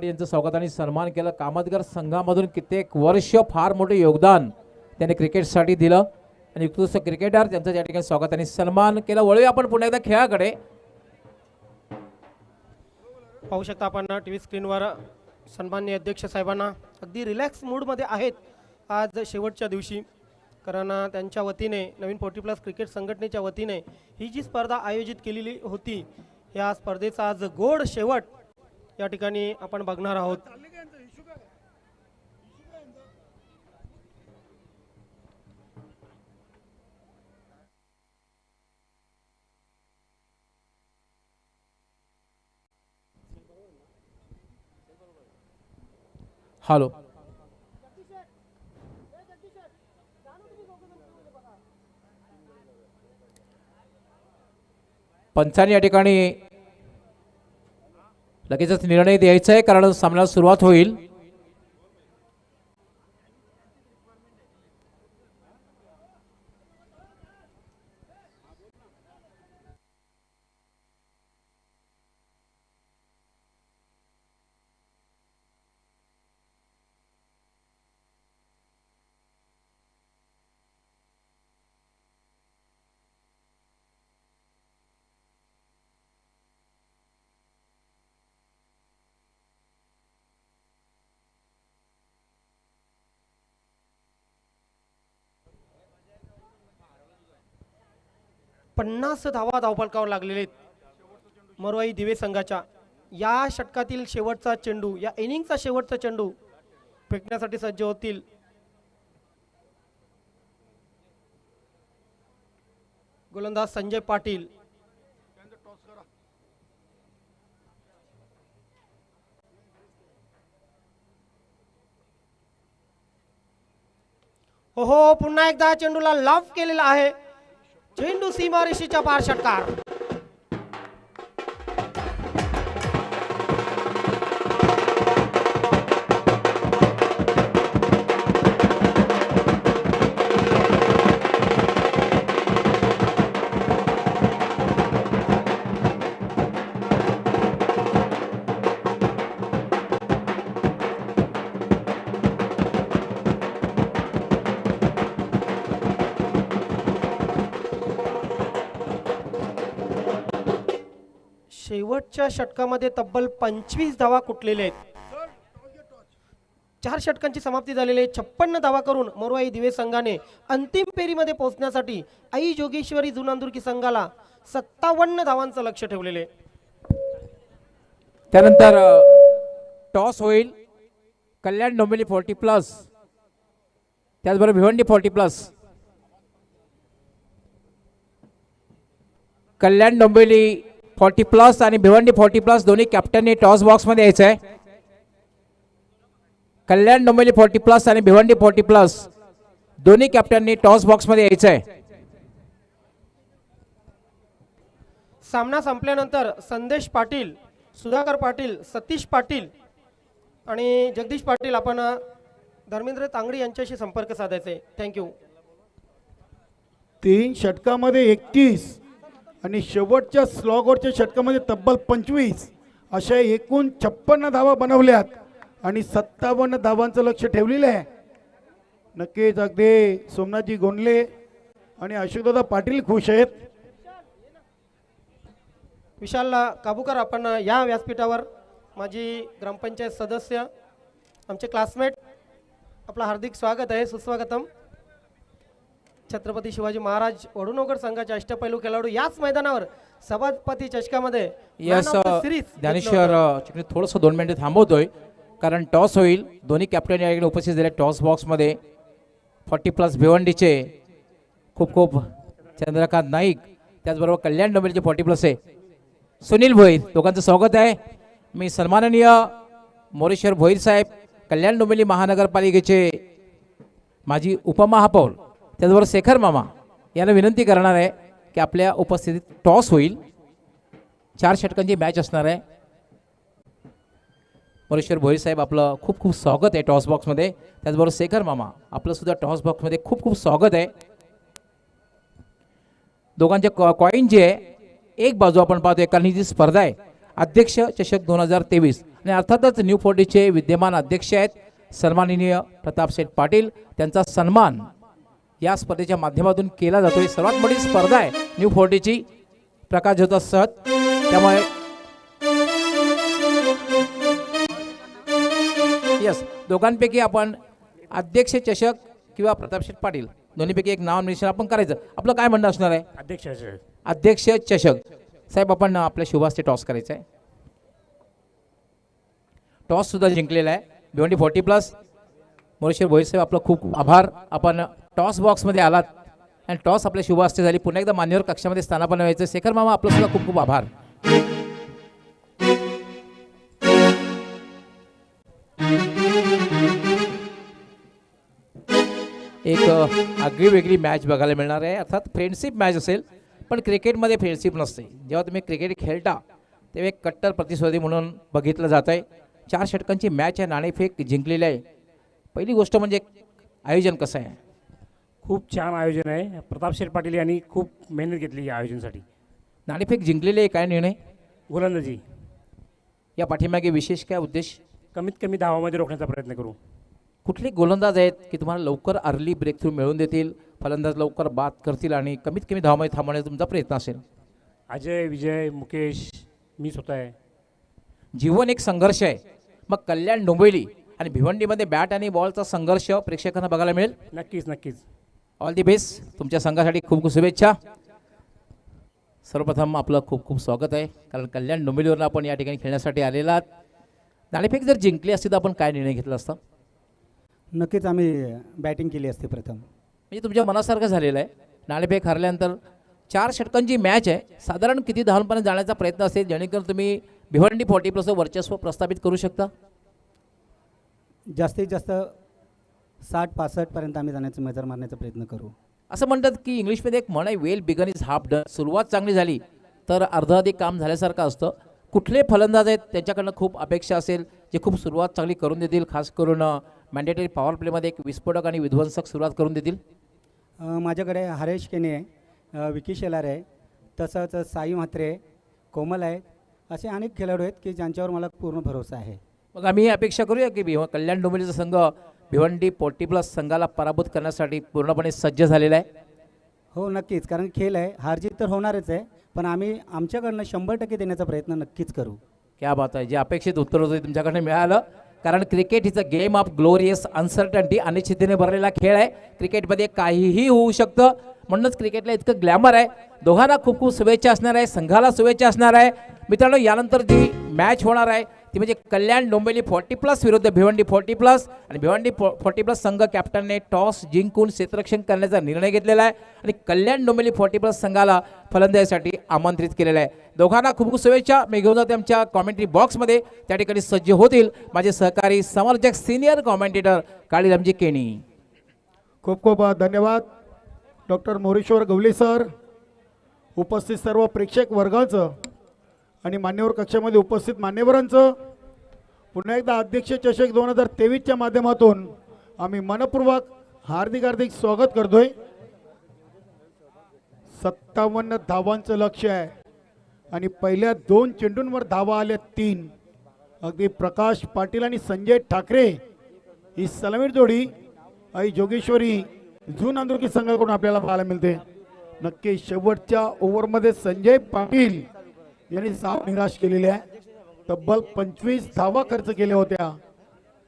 यांचं स्वागत आणि सन्मान केलं. कामतगर संघामधून कित्येक वर्ष फार मोठे योगदान त्यांनी क्रिकेटसाठी दिलं आणि उत्कृष्ट क्रिकेटर, त्यांचं त्या ठिकाणी स्वागत आणि सन्मान केलं. वळूया आपण पुन्हा एकदा खेळाकडे. पाहू शकता आपण टी व्ही स्क्रीनवर सन्माननीय अध्यक्ष साहेबांना अगदी रिलॅक्स मूडमध्ये आहेत आज शेवटच्या दिवशी, कारण त्यांच्या वतीने नवीन 40+ क्रिकेट संघटनेच्या वतीने ही जी स्पर्धा आयोजित केलेली होती, या स्पर्धेचा आज गोड शेवट या ठिकाणी आपण बघणार आहोत. हॅलो, पंचांनी या ठिकाणी लगेचच निर्णय द्यायचा आहे कारण सामन्याला सुरुवात होईल. पन्नास धावा धावफलकावर लागलेले आहेत मरवाई दिवे संघाच्या. या षटकातील शेवटचा चेंडू, या इनिंगचा शेवटचा चेंडू फेकण्यासाठी सज्ज होतील. गोलंदाज संजय पाटील. हो, पुन्हा एकदा चेंडूला लॉफ केलेला आहे. चेंडू सीमारेषेच्या पार षटकार. शेवटच्या षटकामध्ये तब्बल 25 धावा कुठलेल्या आहेत. 4 षटकांची समाप्ती झालेली आहे. 56 धावा करून मोरवाई दिवे संघाने अंतिम फेरीमध्ये पोहोचण्यासाठी आई जोगेश्वरी जुनांदुर्की संघाला 57 धावांचं लक्ष ठेवलेले आहे. त्यानंतर टॉस होईल. कल्याण डोंबिवली 40+, त्याचबरोबर भिवंडी 40+. कल्याण डोंबिवली 40+ आणि भिवंडी 40+ दोन्ही कॅप्टननी टॉस बॉक्समध्ये यायचं आहे. कल्याण डोंबिवली 40+ आणि भिवंडी 40+ दोन्ही कॅप्टननी टॉस बॉक्समध्ये यायचं आहे. सामना संपल्यानंतर संदेश पाटील, सुधाकर पाटील, सतीश पाटील आणि जगदीश पाटील आपण धर्मेंद्र तांगडी यांच्याशी संपर्क साधायचा आहे. थँक्यू. 3 षटकामध्ये 21 आणि शेवटच्या स्लॉगवरच्या षटकामध्ये तब्बल 25 अशा एकूण 56 धावा बनवल्यात आणि 57 धावांचं लक्ष ठेवलेलं आहे. नक्कीच अगदी सोमनाथजी गोंडले आणि अशोकदादा पाटील खुश आहेत. विशाल काबूकर आपण या व्यासपीठावर माजी ग्रामपंचायत सदस्य आमचे क्लासमेट, आपलं हार्दिक स्वागत आहे, सुस्वागतम. छत्रपती शिवाजी महाराज वडुणोकर संघाचे अष्टपैलू खेळाडू याच मैदानावर सभापती चषकामध्ये यस ज्ञानेश्वर चिकणे थोडंसं 2 मिनिटं थांबवतोय कारण टॉस होईल. दोन्ही कॅप्टन या ठिकाणी उपस्थित झाले टॉस बॉक्समध्ये. 40+ भिवंडीचे खूप खूप चंद्रकांत नाईक, त्याचबरोबर कल्याण डोंबिवलीचे 40+ आहे सुनील भोईर. दोघांचं स्वागत आहे. मी सन्माननीय मोरेश्वर भोईर साहेब, कल्याण डोंबिवली महानगरपालिकेचे माजी उपमहापौर, त्याचबरोबर शेखर मामा यांना विनंती करणार आहे की आपल्या उपस्थितीत टॉस होईल. 4 षटकांची मॅच असणार आहे. मोरेश्वर भोईर साहेब आपलं खूप खूप स्वागत आहे टॉस बॉक्समध्ये. त्याचबरोबर शेखर मामा आपलं सुद्धा टॉस बॉक्समध्ये खूप खूप स्वागत आहे. दोघांचे कॉईन जे आहे एक बाजू आपण पाहतोय कारण ही जी स्पर्धा आहे अध्यक्ष चषक 2023 आणि अर्थातच न्यू 40चे विद्यमान अध्यक्ष आहेत सन्माननीय प्रतापशेठ पाटील. त्यांचा सन्मान या स्पर्धेच्या माध्यमातून केला जातोय. सर्वात मोठी स्पर्धा आहे न्यू 40ची प्रकाश ज्योत सहत. त्यामुळे यस दोघांपैकी आपण अध्यक्ष चषक किंवा प्रतापशेठ पाटील दोन्हीपैकी एक नाव निश्चित आपण करायचं. आपलं काय म्हणणं असणार आहे? अध्यक्ष चषक. साहेब आपण आपल्या शुभास्ते टॉस करायचं आहे. टॉस सुद्धा जिंकलेला आहे भिवंडी 40+. मोरेश्वर भोईर साहेब आपलं खूप आभार. आपण टॉस बॉक्समध्ये आलात आणि टॉस आपल्या शुभास्ते झाली. पुन्हा एकदा मान्यवर कक्षामध्ये स्थानापन्न व्हायचं. शेखर मामा आपलं सुद्धा खूप खूप आभार. एक आगळी वेगळी मॅच बघायला मिळणार आहे. अर्थात फ्रेंडशिप मॅच असेल पण क्रिकेटमध्ये फ्रेंडशिप नसते. जेव्हा तुम्ही क्रिकेट खेळता तेव्हा एक कट्टर प्रतिस्पर्धी म्हणून बघितलं जात आहे. 4 षटकांची मॅच आहे. नाणेफेक जिंकलेली आहे. पहिली गोष्ट म्हणजे आयोजन कसं आहे? खूप छान आयोजन आहे. प्रतापशेठ पाटील यांनी खूप मेहनत घेतली या आयोजनासाठी. नाणेफेक जिंकलेली आहे. काय निर्णय? गोलंदाजी या पाठीमागे विशेष काय उद्देश? कमीत कमी धावामध्ये रोखण्याचा प्रयत्न करू. कुठले गोलंदाज आहेत की तुम्हाला लवकर अर्ली ब्रेक थ्रू मिळवून देतील, फलंदाज लवकर बाद करतील आणि कमीत कमी धावामध्ये थांबवण्याचा तुमचा प्रयत्न असेल? अजय, विजय, मुकेश, मी स्वतः आहे. जीवन एक संघर्ष आहे. मग कल्याण डोंबिवली आणि भिवंडीमध्ये बॅट आणि बॉलचा संघर्ष प्रेक्षकांना बघायला मिळेल. नक्कीच नक्कीच. All the best. तुमच्या संघासाठी खूप खूप शुभेच्छा. सर्वप्रथम आपलं खूप खूप स्वागत आहे कारण कल्याण डोंबिवलीवरून आपण या ठिकाणी खेळण्यासाठी आलेला आहात. नाणेफेक जर जिंकली असती तर आपण काय निर्णय घेतला असता? नक्कीच आम्ही बॅटिंग केली असते प्रथम. म्हणजे तुमच्या मनासारखं झालेलं आहे. नाणेफेक हरल्यानंतर 4 षटकांची मॅच आहे. साधारण किती धावांपर्यंत जाण्याचा प्रयत्न असेल जेणेकरून तुम्ही भिवंडी 40+ वर्चस्व प्रस्थापित करू शकता? जास्तीत जास्त 60-65 पर्यंत आम्ही जाण्याचं मेजर मारण्याचा प्रयत्न करू. असं म्हणतात की इंग्लिशमध्ये एक म्हण आहे, well begun is half done. सुरुवात चांगली झाली तर अर्धअधिक काम झाल्यासारखं असतं. कुठले फलंदाज आहेत त्यांच्याकडनं खूप अपेक्षा असेल जे खूप सुरुवात चांगली करून देतील, खास करून मॅन्डेटरी पॉवर प्लेमध्ये एक विस्फोटक आणि विध्वंसक सुरुवात करून देतील? माझ्याकडे हरेश केने आहे, विकी शेलार आहे, तसंच साई म्हात्रे, कोमल आहेत. असे अनेक खेळाडू आहेत की ज्यांच्यावर मला पूर्ण भरोसा आहे. मग आम्ही अपेक्षा करूया की कल्याण डोंबिवलीचा संघ भिवंडी 40+ संघाला पराभूत करण्यासाठी पूर्णपणे सज्ज झालेला आहे. हो नक्कीच, कारण खेळ आहे, हारजीत तर होणारच आहे, पण आम्ही आमच्याकडनं 100% देण्याचा प्रयत्न नक्कीच करू. क्या बात आहे. जे अपेक्षित उत्तर होतं तुमच्याकडनं मिळालं. कारण cricket is a game of glorious uncertainty. अनिश्चिततेने भरलेला खेळ आहे. क्रिकेटमध्ये काहीही होऊ शकतं, म्हणूनच क्रिकेटला इतकं ग्लॅमर आहे. दोघांना खूप खूप शुभेच्छा असणार आहे, संघाला शुभेच्छा असणार आहे. मित्रांनो, यानंतर जी मॅच होणार आहे ती म्हणजे कल्याण डोंबिवली 40+ विरुद्ध भिवंडी 40+. आणि भिवंडी 40+ संघ कॅप्टनने टॉस जिंकून क्षेत्ररक्षण करण्याचा निर्णय घेतलेला आहे आणि कल्याण डोंबिवली 40+ संघाला फलंदाजीसाठी आमंत्रित केलेलं आहे. दोघांना खूप खूप शुभेच्छा. मी घेऊन जाते आमच्या कॉमेंट्री बॉक्समध्ये. त्या ठिकाणी सज्ज होतील माझे सहकारी समर्जक सिनियर कॉमेंटेटर काळीरामजी केणी. खूप खूप धन्यवाद डॉक्टर मोरेश्वर गवली सर. उपस्थित सर्व प्रेक्षक वर्गाचं आणि मान्यवर कक्षामध्ये उपस्थित मान्यवरांचं पुन्हा एकदा अध्यक्ष चषक 2023च्या माध्यमातून आम्ही मनपूर्वक हार्दिक हार्दिक स्वागत करतोय. 57 धावांचं लक्ष्य आहे आणि पहिल्या 2 चेंडूंवर धावा आल्या 3. अगदी प्रकाश पाटील आणि संजय ठाकरे ही सलामीर जोडी आई जोगेश्वरी झून अंदुरकी संघाकडून आपल्याला पाहायला मिळते. नक्की शेवटच्या ओव्हरमध्ये संजय पाटील यांनी साफ निराश केलेले आहे. तब्बल 25 धावा खर्च केल्या होत्या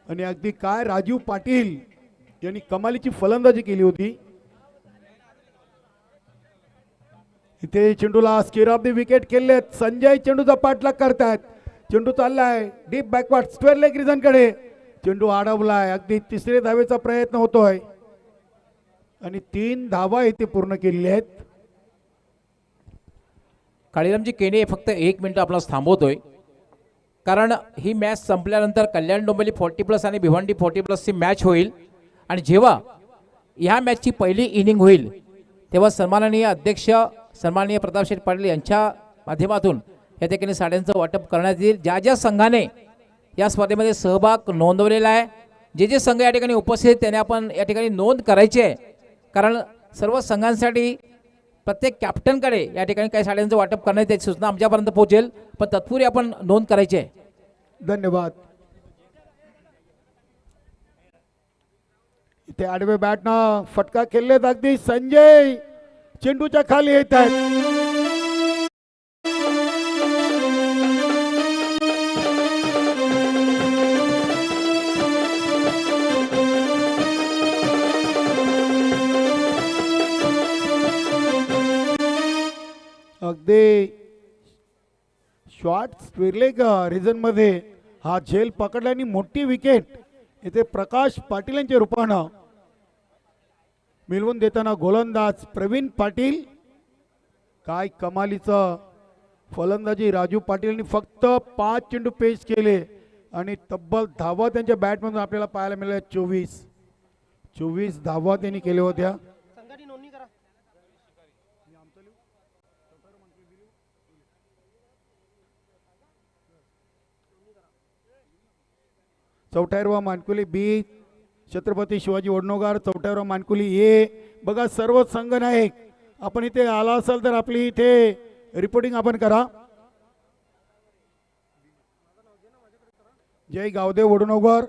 आणि अगदी काय राजीव पाटील यांनी कमालीची फलंदाजी केली होती. इथे चेंडूला स्केअर ऑफ द विकेट केले. संजय चेंडूचा पाठलाग करतायत. चेंडू चाललाय deep backward square leg region कडे. चेंडू अडवलाय. अगदी 3रे धावेचा प्रयत्न होतोय आणि 3 धावा इथे पूर्ण केलेल्या आहेत. काळीरामजी केणी फक्त 1 मिनिट आपला थांबवतोय, कारण ही मॅच संपल्यानंतर कल्याण डोंबिवली 40+ आणि भिवंडी 40+ची मॅच होईल. आणि जेव्हा ह्या मॅचची पहिली इनिंग होईल तेव्हा सन्माननीय अध्यक्ष सन्माननीय प्रतापशेठ पाटील यांच्या माध्यमातून या ठिकाणी साड्यांचं वाटप करण्यात येईल. ज्या ज्या संघाने या स्पर्धेमध्ये सहभाग नोंदवलेला आहे, जे संघ या ठिकाणी उपस्थित आहेत त्याने आपण या ठिकाणी नोंद करायची आहे, कारण सर्व संघांसाठी प्रत्येक कॅप्टनकडे या ठिकाणी काही साड्यांचं वाटप करण्यात याची सूचना आमच्यापर्यंत पोहोचेल, पण तत्पूर्वी आपण नोंद करायची आहे. धन्यवाद. इथे आडवे बॅटनं फटका खेळलेत. अगदी संजय चेंडूच्या खाली येत आहेत. अगदी शॉर्ट स्क्वेअरलेग रिजन मध्ये हा झेल पकडला आणि मोठी विकेट इथे प्रकाश पाटील यांच्या रूपानं मिळवून देताना गोलंदाज प्रवीण पाटील. काय कमालीचं फलंदाजी राजू पाटील यांनी फक्त 5 चेंडू पेश केले आणि तब्बल धावा त्यांच्या बॅटमधून आपल्याला पाहायला मिळाल्या. 24 धावा त्यांनी केल्या होत्या. संघाची नोंदणी करा. चौथ्यावर मानकुली बी छत्रपती शिवाजी वडनोगार. चौथ्यावर मानकुली ए. बघा सर्व संघ नायक आपण इथे आला असाल तर आपली इथे रिपोर्टिंग आपण करा. जय गावदेव वडनोगार.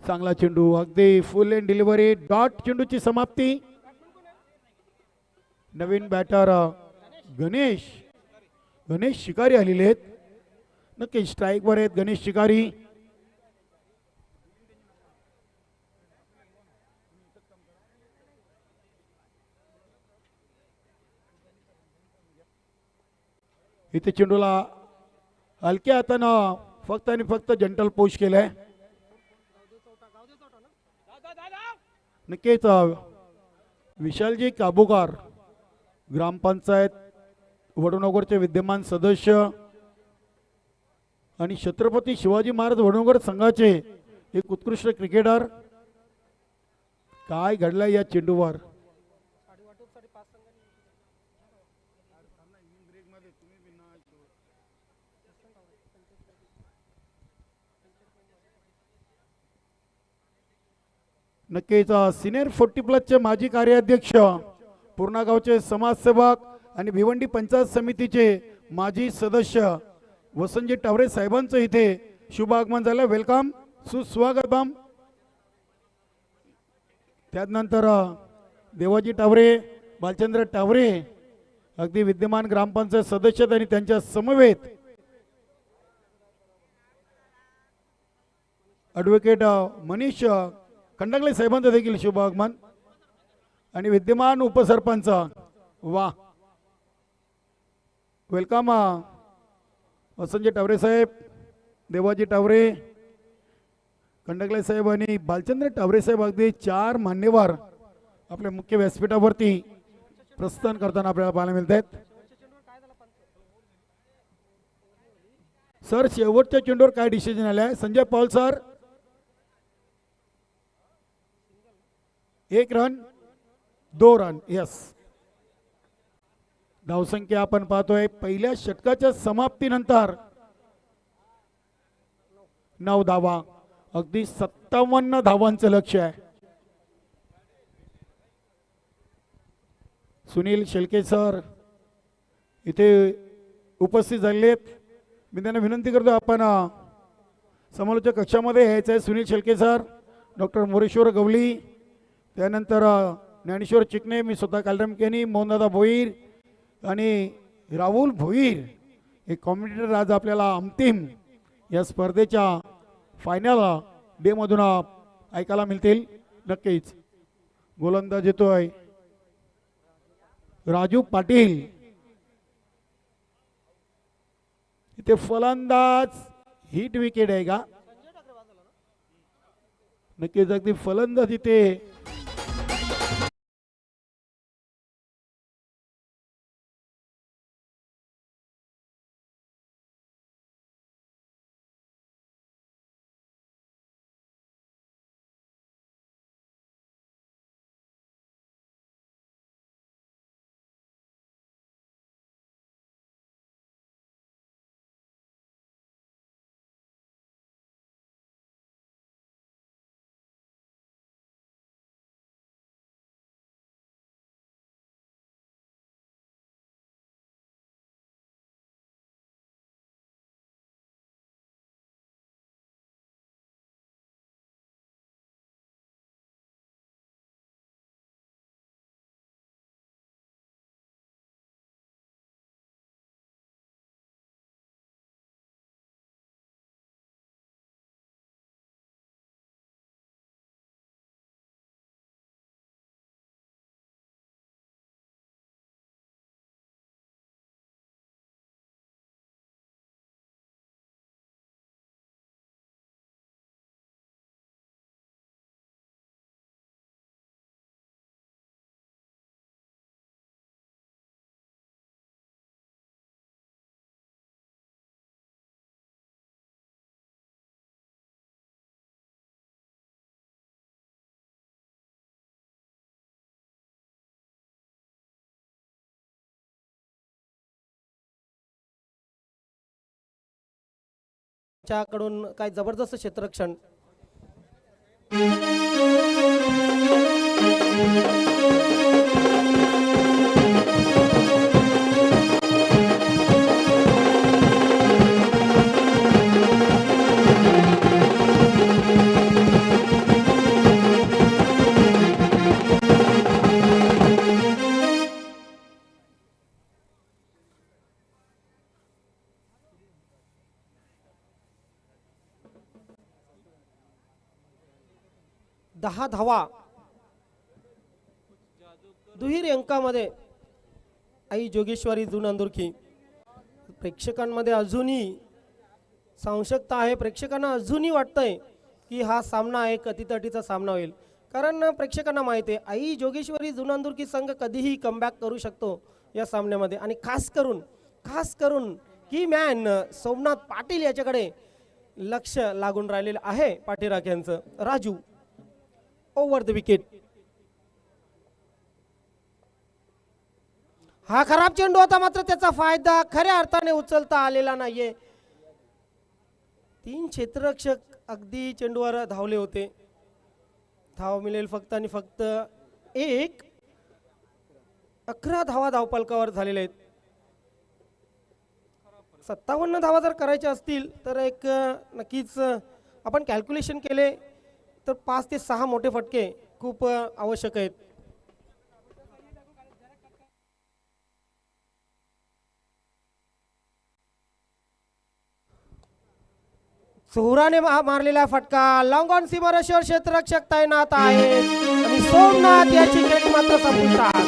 चांगला चेंडू अगदी फुल एंड डिलिव्हरी. डॉट चेंडूची समाप्ती. नवीन बॅटर गणेश शिकारी आलेले आहेत. नक्की स्ट्राईक वर आहेत गणेश शिकारी. इथे चेंडूला हलक्या हातानं फक्त आणि फक्त जंटल पोच केलंय. नक्कीच विशालजी काबूकार ग्रामपंचायत वडनोगरचे विद्यमान सदस्य आणि छत्रपती शिवाजी महाराज वडनोगर संघाचे एक उत्कृष्ट क्रिकेटर. काय घडलंय या चेंडूवर. नक्कीच सिनियर 40+ माजी कार्याध्यक्ष पूर्णा गावचे समाजसेवक आणि भिवंडी पंचायत समितीचे माजी सदस्य वसंतजी टावरे साहेबांचं इथे शुभ आगमन झालं. वेलकम, सुस्वागतम. त्यानंतर देवाजी टावरे, बालचंद्र टावरे अगदी विद्यमान ग्रामपंचायत सदस्य आणि त्यांच्या समवेत ॲडव्होकेट मनीष खंडागळे साहेबांचं देखील शुभ आगमन आणि विद्यमान उपसरपंच वा वेलकम वसंतजी टावरे साहेब, देवाजी टावरे, खंडागळे साहेब आणि बालचंद्र टावरे साहेब अगदी 4 मान्यवर आपल्या मुख्य व्यासपीठावरती प्रस्थान करताना आपल्याला पाहायला मिळत आहेत. सर शेवटच्या चेंडूवर काय डिसिजन आलं आहे? Sanjay Paul sir, 1 run 2 run. Yes, धावसंख्या आपण पाहतोय पहिल्या षटकाच्या समाप्तीनंतर 9 धावा, अगदी 57 धावांचं लक्ष आहे. सुनील शेळके सर इथे उपस्थित झालेले आहेत. मी त्यांना विनंती करतो आपण समालोचक कक्षामध्ये यायचं आहे. सुनील शेळके सर, डॉक्टर मोरेश्वर गवली, त्यानंतर ज्ञानेश्वर चिकणे, मी स्वतः कालराम केनी, मोहनदादा भोईर आणि राहुल भोईर हे कॉमेंटेटर आज आपल्याला अंतिम या स्पर्धेच्या फायनल डेमधून ऐकायला मिळतील. नक्कीच गोलंदाज येतोय राजू पाटील, इथे फलंदाज हिट विकेट आहे का? नक्कीच अगदी फलंदाज इथे कडून काय जबरदस्त क्षेत्ररक्षण. दहा धावा दुहेरी अंकामध्ये आई जोगेश्वरी जुन अंदुरकी. प्रेक्षकांमध्ये अजूनही संशयता आहे, प्रेक्षकांना अजूनही वाटतंय की हा सामना एक अटीतटीचा सामना होईल, कारण प्रेक्षकांना माहिती आहे आई जोगेश्वरी जुन अंदुरकी संघ कधीही कमबॅक करू शकतो या सामन्यामध्ये. आणि खास करून की मॅन सोमनाथ पाटील याच्याकडे लक्ष लागून राहिलेलं आहे पाठीराख्यांचं. Raju over the wicket. हा खराब चेंडू होता, मात्र त्याचा फायदा खऱ्या अर्थाने उचलता आलेला नाहीये. 3 क्षेत्ररक्षक अगदी चेंडूवर धावले होते. धाव मिळेल फक्त आणि फक्त 1. 11 धावा धावपलकावर झालेले आहेत. 57 धावा जर करायच्या असतील तर एक नक्कीच आपण कॅल्क्युलेशन केले तर 5 ते 6 मोठे फटके खूप आवश्यक आहेत. चोराने मारलेला फटका लॉंग ऑन सीमारेषेवर क्षेत्ररक्षक तैनात आहे आणि सोमनाथ याची खेळी मात्र संपुष्टात.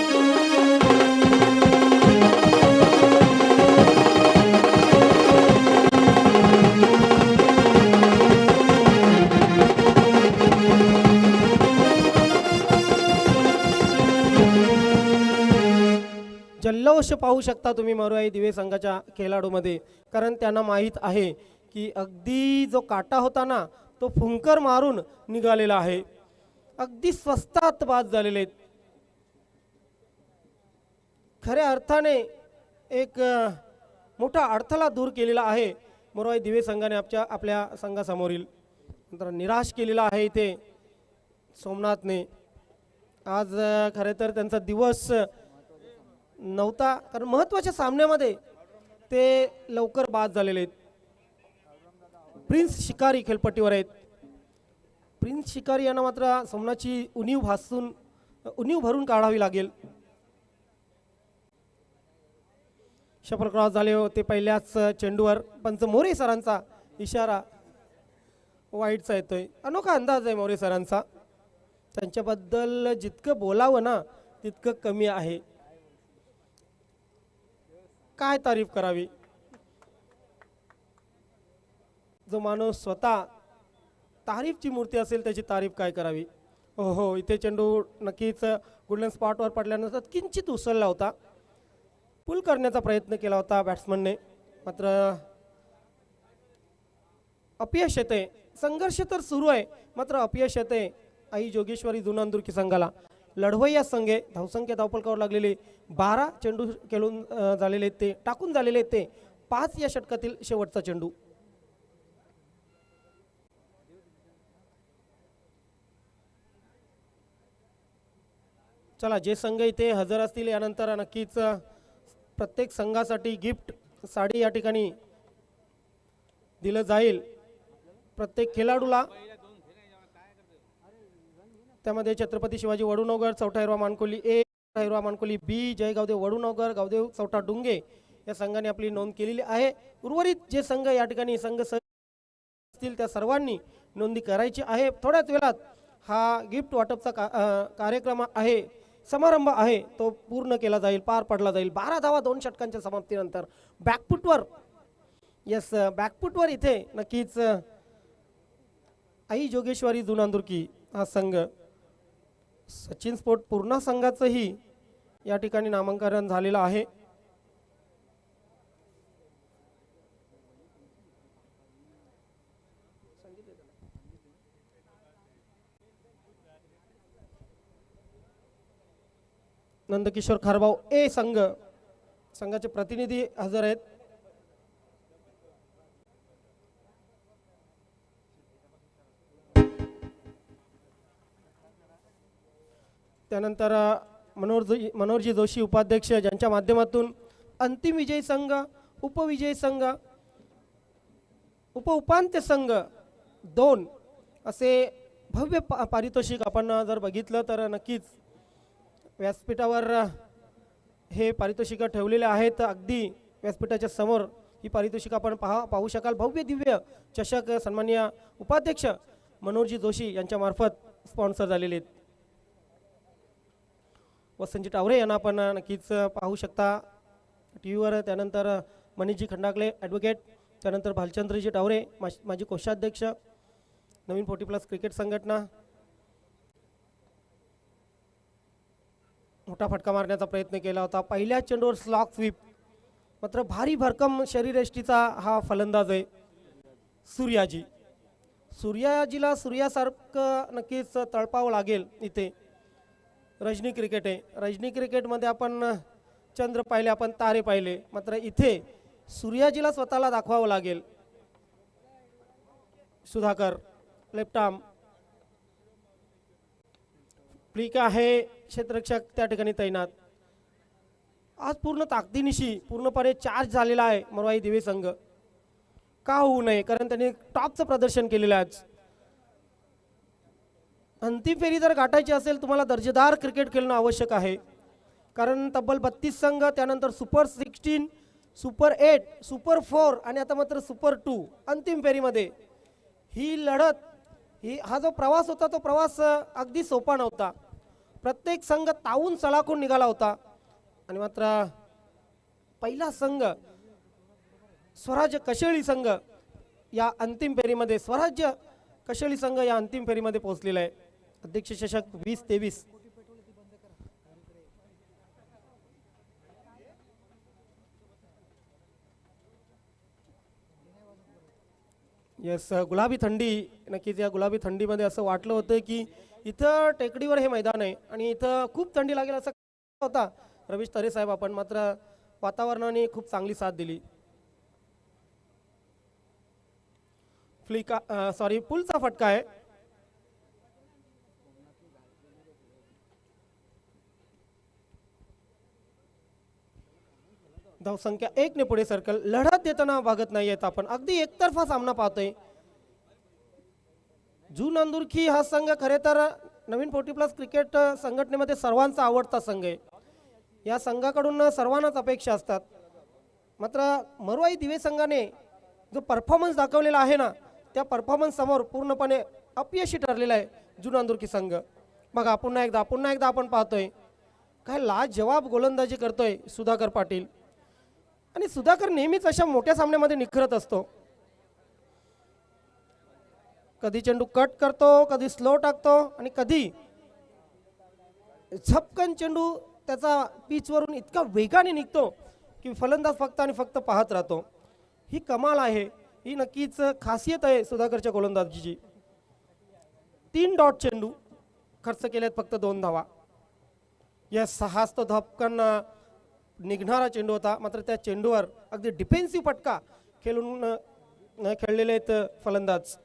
जल्लोष पाहू शकता तुम्ही मरुआई दिवे संघाच्या खेळाडूमध्ये, कारण त्यांना माहीत आहे की अगदी जो काटा होता ना तो फुंकर मारून निघालेला आहे. अगदी स्वस्तात बाद झालेले आहेत. खऱ्या अर्थाने एक मोठा अडथळा दूर केलेला आहे मरुआई दिवे संघाने आपल्या संघासमोरील. नंतर निराश केलेला आहे इथे सोमनाथने. आज खरे तर त्यांचा दिवस नव्हता, कारण महत्त्वाच्या सामन्यामध्ये ते लवकर बाद झालेले आहेत. प्रिन्स शिकारी खेळपट्टीवर आहेत. प्रिन्स शिकारी यांना मात्र सोमनाथची उणीव भरून काढावी लागेल. शफल क्रॉस झाले होते पहिल्याच चेंडूवर. पंच मोरे सरांचा इशारा वाईटचा येतोय. अनोखा अंदाज आहे मोरे सरांचा. त्यांच्याबद्दल जितकं बोलावं ना तितकं कमी आहे. काय तारीफ करावी. जो माणूस स्वतः तारीफची मूर्ती असेल त्याची तारीफ काय करावी. हो, इथे चेंडू नक्कीच गोल्डन स्पॉटवर पडल्यानंतर किंचित उसळला होता. पुल करण्याचा प्रयत्न केला होता बॅट्समनने, मात्र अपयश येते. संघर्ष तर सुरू आहे मात्र अपयश येते आई जोगेश्वरी जुनांदुर्की संघाला. लढवय्या संघे धावसंख्या धावफलकावर लागलेले 12 चेंडू खेळून झालेले ते टाकून झालेले ते 5 या षटकातील शेवटचा चेंडू. चला, जे संघ इथे हजर असतील यानंतर नक्कीच प्रत्येक संघासाठी गिफ्ट साडी या ठिकाणी दिलं जाईल प्रत्येक खेळाडूला. त्यामध्ये छत्रपती शिवाजी वडुनगर चौथा हिरवा मानकोली ए, चौथा हिरवा मानकोली बी, जय गावदेव वडुनगर, गावदेव चौथा डुंगे या संघाने आपली नोंद केलेली आहे. उर्वरित जे संघ या ठिकाणी संघ असतील त्या सर्वांनी नोंदणी करायची आहे. थोड्याच वेळात हा गिफ्ट वाटपचा कार्यक्रम आहे, समारंभ आहे, तो पूर्ण केला जाईल, पार पडला जाईल. 12 धावा 2 षटकांच्या समाप्तीनंतर बॅकफुटवर बॅकफुटवर इथे नक्कीच आई जोगेश्वरी जुनांदुर्की हा संघ. सचिन स्पोर्ट पूर्ण संघाचंही या ठिकाणी नामांकन झालेलं आहे. नंदकिशोर खारभाऊ ए संघाचे प्रतिनिधी हजर आहेत. त्यानंतर मनोहरजी जोशी उपाध्यक्ष, ज्यांच्या माध्यमातून अंतिम विजयी संघ, उपविजयी संघ, उपउपांत्य संघ 2 असे भव्य पारितोषिक आपण जर बघितलं तर नक्कीच व्यासपीठावर हे पारितोषिक ठेवलेले आहेत. अगदी व्यासपीठाच्या समोर ही पारितोषिक आपण पाहू शकाल. भव्य दिव्य चषक सन्माननीय उपाध्यक्ष मनोहरजी जोशी यांच्या मार्फत स्पॉन्सर झालेले आहेत. वसंतजी टावरे यांना आपण नक्कीच पाहू शकता टीव्हीवर. त्यानंतर मनीषजी खंडाकले ॲडव्होकेट, त्यानंतर भालचंद्रजी टावरे माजी कोषाध्यक्ष, नवीन 40+ क्रिकेट संघटना. मोठा फटका मारण्याचा प्रयत्न केला होता. पहिल्या चेंडूवर स्लॉग स्वीप, मात्र भारी भरकम शरीरयष्टीचा हा फलंदाज आहे सूर्याजी. सूर्याजीला सूर्यासारखं नक्कीच तळपावं लागेल इथे. रजनी क्रिकेट आहे. रजनी क्रिकेटमध्ये आपण चंद्र पाहिले, आपण तारे पाहिले, मात्र इथे सूर्याजीला स्वतःला दाखवावं लागेल. सुधाकर लेफ्ट आर्म फ्लिक आहे, क्षेत्ररक्षक त्या ठिकाणी तैनात. आज पूर्ण ताकदीनिशी पूर्णपणे चार्ज झालेला आहे मरुआई दिवे संघ. का होऊ नये, कारण त्यांनी टॉपचं प्रदर्शन केलेलं आहे. अंतिम फेरी जर गाठायची असेल तुम्हाला दर्जेदार क्रिकेट खेळणं आवश्यक आहे, कारण तब्बल 32 संघ, त्यानंतर सुपर 16, सुपर 8, सुपर 4 आणि आता मात्र सुपर 2 अंतिम फेरीमध्ये ही लढत हा जो प्रवास होता तो प्रवास अगदी सोपा नव्हता. प्रत्येक संघ तावून सळाखून निघाला होता आणि मात्र पहिला संघ स्वराज्य कशेळी संघ या अंतिम फेरीमध्ये स्वराज्य कशेळी संघ या अंतिम फेरीमध्ये पोहोचलेला आहे. अध्यक्ष चषक 2023. येस, गुलाबी थंडी. नक्कीच या गुलाबी थंडीमध्ये असं वाटलं होतं की इथं टेकडीवर हे मैदान आहे आणि इथं खूप थंडी लागेल असं होता रवीश तरे साहेब. आपण मात्र वातावरणाने खूप चांगली साथ दिली. पुलचा फटका आहे. धावसंख्या 1 ने पुढे सर्कल. लढत देताना भागत नाही आहेत आपण. अगदी एकतर्फा सामना पाहतोय. जू नांदुरकी हा संघ खरे तर नवीन 40+ क्रिकेट संघटनेमध्ये सर्वांचा आवडता संघ आहे. या संघाकडून सर्वांनाच अपेक्षा असतात. मात्र मरुआई दिवे संघाने जो परफॉर्मन्स दाखवलेला आहे ना, त्या परफॉर्मन्स समोर पूर्णपणे अपयशी ठरलेला आहे जू नांदुरकी संघ. बघा पुन्हा एकदा आपण पाहतोय काय लाजवाब गोलंदाजी करतोय सुधाकर पाटील. आणि सुधाकर नेहमीच अशा मोठ्या सामन्यामध्ये निखरत असतो. कधी चेंडू कट करतो, कधी स्लो टाकतो आणि कधी झपकन चेंडू त्याचा पिचवरून इतका वेगाने निघतो की फलंदाज फक्त आणि फक्त पाहत राहतो. ही कमाल आहे. ही नक्कीच खासियत आहे सुधाकरच्या गोलंदाजीची. 3 डॉट चेंडू खर्च केलेत, फक्त 2 धावा. यस, हाच तो धपकन निघणारा चेंडू होता. मात्र त्या चेंडूवर अगदी डिफेन्सिव्ह फटका खेळलेले आहेत फलंदाज.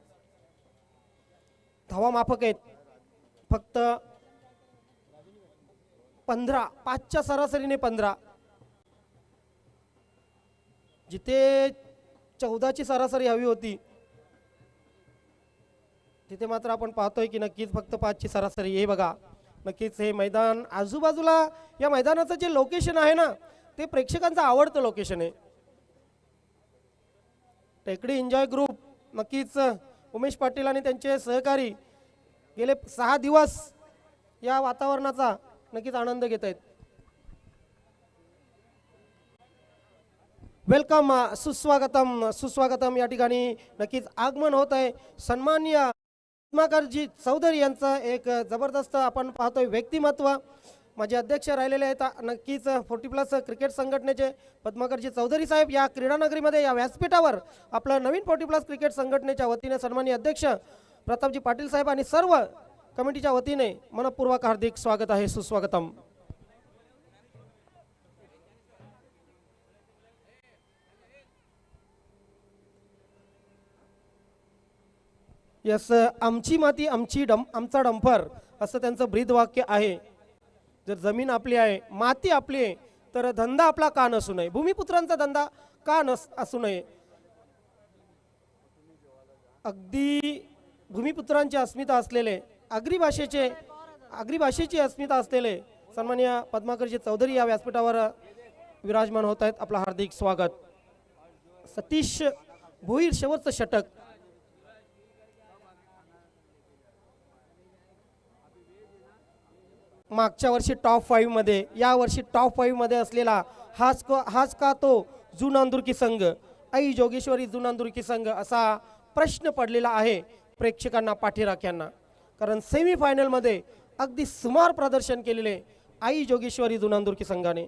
धावा माफक आहेत फक्त 15. 5च्या सरासरीने 15. जिथे 14ची सरासरी हवी होती तिथे मात्र आपण पाहतोय की नक्कीच फक्त 5ची सरासरी. हे बघा, नक्कीच हे मैदान आजूबाजूला या मैदानाचं जे लोकेशन आहे ना, ते प्रेक्षकांचं आवडतं लोकेशन आहे. टेकडी एन्जॉय ग्रुप नक्कीच उमेश पाटील आणि त्यांचे सहकारी गेले 6 दिवस या वातावरणाचा नक्कीच आनंद घेत आहेत. वेलकम, सुस्वागतम या ठिकाणी नक्कीच आगमन होत आहे सन्माननीय पद्माकरजी चौधरी यांचं. एक जबरदस्त आपण पाहतोय व्यक्तिमत्व. माझे अध्यक्ष राहिलेले आहेत नक्कीच 40+ क्रिकेट संघटनेचे पद्माकरजी चौधरी साहेब. या क्रीडानगरीमध्ये या व्यासपीठावर आपलं नवीन 40+ क्रिकेट संघटनेच्या वतीने सन्माननीय अध्यक्ष प्रतापजी पाटील साहेब आणि सर्व कमिटीच्या वतीने मनपूर्वक हार्दिक स्वागत आहे. सुस्वागतम. यस, आमची माती आमचा डंपर असं त्यांचं ब्रीद वाक्य आहे. जर जमीन आपली आहे, माती आपली आहे, तर धंदा आपला का नसू नये, भूमिपुत्रांचा धंदा का असू नये. अगदी भूमिपुत्रांची अस्मिता असलेले आगरी भाषेची अस्मिता असलेले सन्माननीय पद्माकरजी चौधरी या व्यासपीठावर विराजमान होत आहेत. आपलं हार्दिक स्वागत. सतीश भोईर शेवटचं षटक. मागच्या वर्षी टॉप 5 मध्ये, या वर्षी टॉप 5 मध्ये असलेला हाच का तो जू नांदुरकी संघ, आई जोगेश्वरी जू नांदुरकी संघ असा प्रश्न पडलेला आहे प्रेक्षकांना, पाठीराख्यांना. कारण सेमीफायनलमध्ये अगदी सुमार प्रदर्शन केलेले आई जोगेश्वरी जू नांदुरकी संघाने.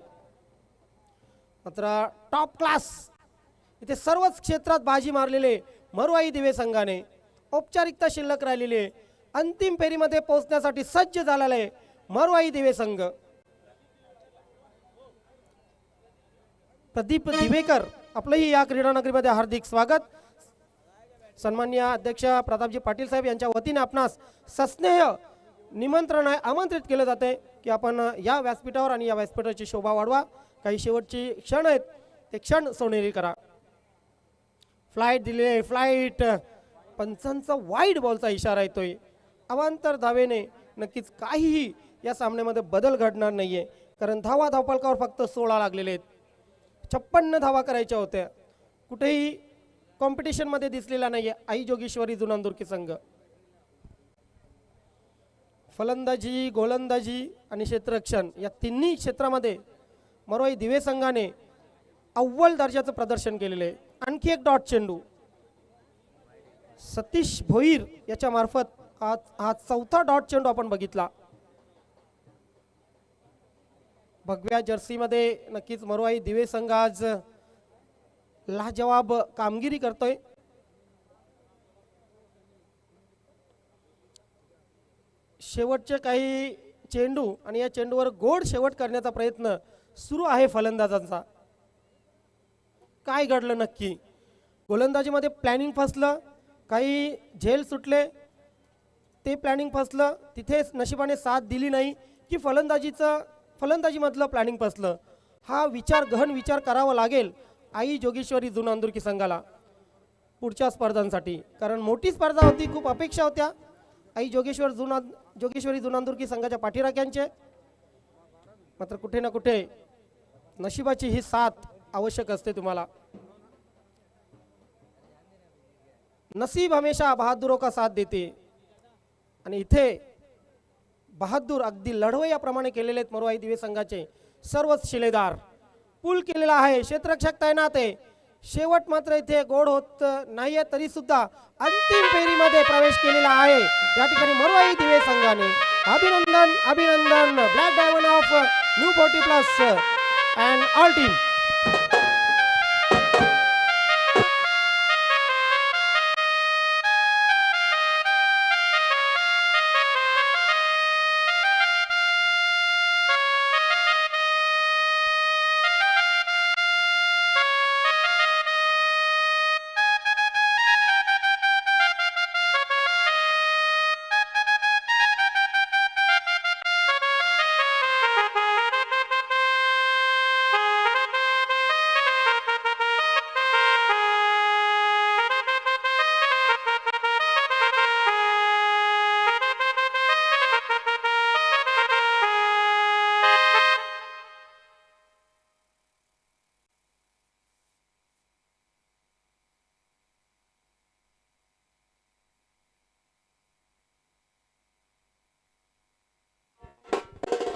मात्र टॉप क्लास इथे सर्वच क्षेत्रात बाजी मारलेले मरुआई दिवे संघाने औपचारिकता शिल्लक राहिलेले अंतिम फेरीमध्ये पोहोचण्यासाठी सज्ज झालेले मरुआई दिवे संघ. प्रदीप दिवेकर आपलंही या क्रीडानगरीमध्ये हार्दिक स्वागत. सन्माननीय अध्यक्ष प्रतापजी पाटील साहेब यांच्या वतीने आपणास सस्नेह निमंत्रण आमंत्रित केले जाते की आपण या व्यासपीठावर आणि या व्यासपीठाची शोभा वाढवा. काही शेवटचे क्षण आहेत ते क्षण सोनेरी करा. फ्लाईट दिलेले, फ्लाईट पंचांचा वाईड बॉलचा इशारा येतोय. अवांतर धावेने नक्कीच काहीही या सामन्यामध्ये बदल घडणार नाहीये. कारण धावफलकावर फक्त 16 लागलेले आहेत. 56 धावा करायच्या होत्या. कुठेही कॉम्पिटिशनमध्ये दिसलेला नाही आहे आई जोगेश्वरी जुनांदुर्की संघ. फलंदाजी, गोलंदाजी आणि क्षेत्ररक्षण या तिन्ही क्षेत्रामध्ये मरोई दिवे संघाने अव्वल दर्जाचं प्रदर्शन केलेलं आहे. आणखी एक डॉट चेंडू सतीश भोईर याच्या मार्फत हा चौथा डॉट चेंडू आपण बघितला. भगव्या जर्सीमध्ये नक्कीच मरोई दिवे संघ आज लाजवाब कामगिरी करतोय. शेवटचे काही चेंडू आणि या चेंडूवर गोड शेवट करण्याचा प्रयत्न सुरू आहे फलंदाजांचा. काय घडलं नक्की? गोलंदाजीमध्ये प्लॅनिंग फसलं, काही झेल सुटले, ते प्लॅनिंग फसलं, तिथे नशिबाने साथ दिली नाही की फलंदाजीमधलं प्लॅनिंग फसलं. हा गहन विचार करावा लागेल आई जोगेश्वरी जुनांदुर्की संघाला पुढच्या स्पर्धांसाठी, कारण मोठी स्पर्धा होती, खूप अपेक्षा होत्या आई जोगेश्वरी जुनांदुर्की संघाच्या पाठीराख्यांचे. मात्र कुठे ना कुठे नशिबाची ही साथ आवश्यक असते तुम्हाला. नसीब हमेशा बहादुरों का साथ देते आणि इथे बहादूर अगदी लढवयाप्रमाणे केलेले आहेत मरोई दिवे संघाचे सर्वच शिलेदार. पूल केलेला आहे, क्षेत्ररक्षक तैनात आहे. शेवट मात्र इथे गोड होत नाहीये, तरी सुद्धा अंतिम फेरीमध्ये प्रवेश केलेला आहे या ठिकाणी मरोई दिवे संघाने. अभिनंदन अभिनंदन black diamond of new 40+ and all team.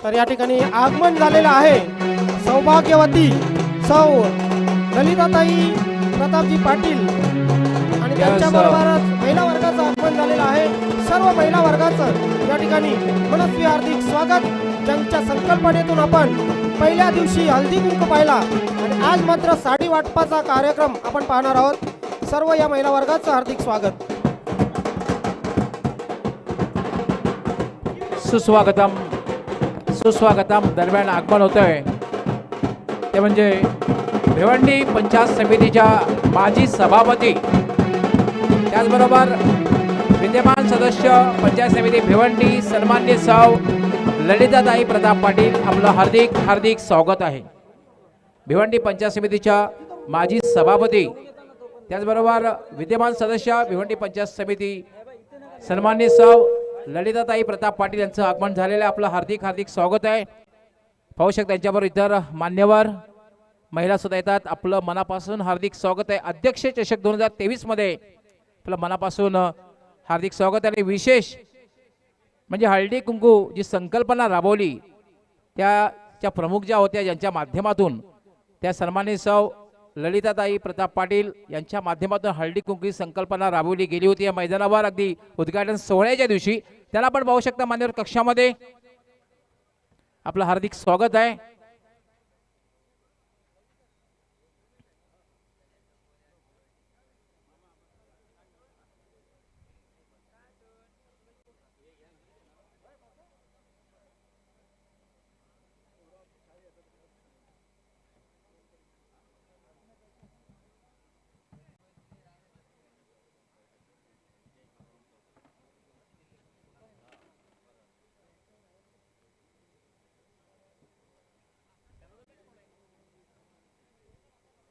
तर या ठिकाणी आगमन झालेलं आहे सौभाग्यवती सौ ललिताताई प्रतापजी पाटील आणि त्यांच्याबरोबरच महिला वर्गाचं आगमन झालेलं आहे. सर्व महिला वर्गाचं या ठिकाणी मनस्वी हार्दिक स्वागत. ज्यांच्या संकल्पनेतून आपण पहिल्या दिवशी हल्दी कुंकू पाहिला आणि आज मात्र साडी वाटपाचा कार्यक्रम आपण पाहणार आहोत. सर्व या महिला वर्गाचं हार्दिक स्वागत. सुस्वागतम दरम्यान आगमन होतंय ते म्हणजे भिवंडी पंचायत समितीच्या माजी सभापती, त्याचबरोबर विद्यमान सदस्य पंचायत समिती भिवंडी सन्माननीय सौ ललिताताई प्रताप पाटील, आपलं हार्दिक हार्दिक स्वागत आहे. भिवंडी पंचायत समितीच्या माजी सभापती, त्याचबरोबर विद्यमान सदस्य भिवंडी पंचायत समिती सन्माननीय सौ ललिताताई प्रताप पाटील यांचं आगमन झालेलं आहे. आपलं हार्दिक हार्दिक स्वागत आहे. पाहू शकता त्यांच्याबरोबर इतर मान्यवर महिला सुद्धा येतात. आपलं मनापासून हार्दिक स्वागत आहे. अध्यक्ष चषक 2023 मध्ये आपलं मनापासून हार्दिक स्वागत आहे. आणि विशेष म्हणजे हळदी कुंकू जी संकल्पना राबवली त्या प्रमुख ज्या होत्या, ज्यांच्या माध्यमातून त्या सन्माननीय सौ ललिताताई प्रताप पाटील यांच्या माध्यमातून हळदी कुंकू संकल्पना राबवली गेली होती या मैदानावर अगदी उद्घाटन सोहळ्याच्या दिवशी. त्याला आपण पाहू शकता मान्यवर कक्षामध्ये. आपलं हार्दिक स्वागत आहे.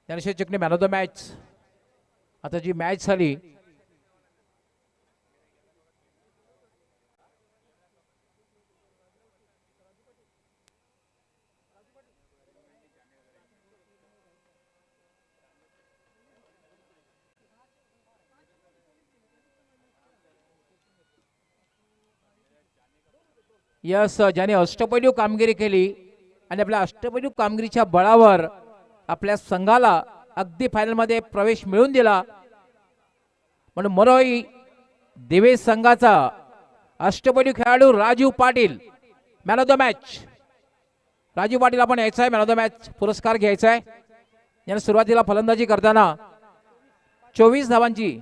Dnyaneshwar Chikane man of the match. आता जी मॅच झाली यस, ज्याने अष्टपैलू कामगिरी केली आणि आपल्या अष्टपैलू कामगिरीच्या बळावर आपल्या संघाला अगदी फायनलमध्ये प्रवेश मिळवून दिला. म्हणून मरोई दिवेश संघाचा अष्टपैलू खेळाडू Raju Patil man of the match. Raju Patil आपण यायचा आहे, मॅन ऑफ द मॅच पुरस्कार घ्यायचा आहे. याने सुरुवातीला फलंदाजी करताना 24 धावांची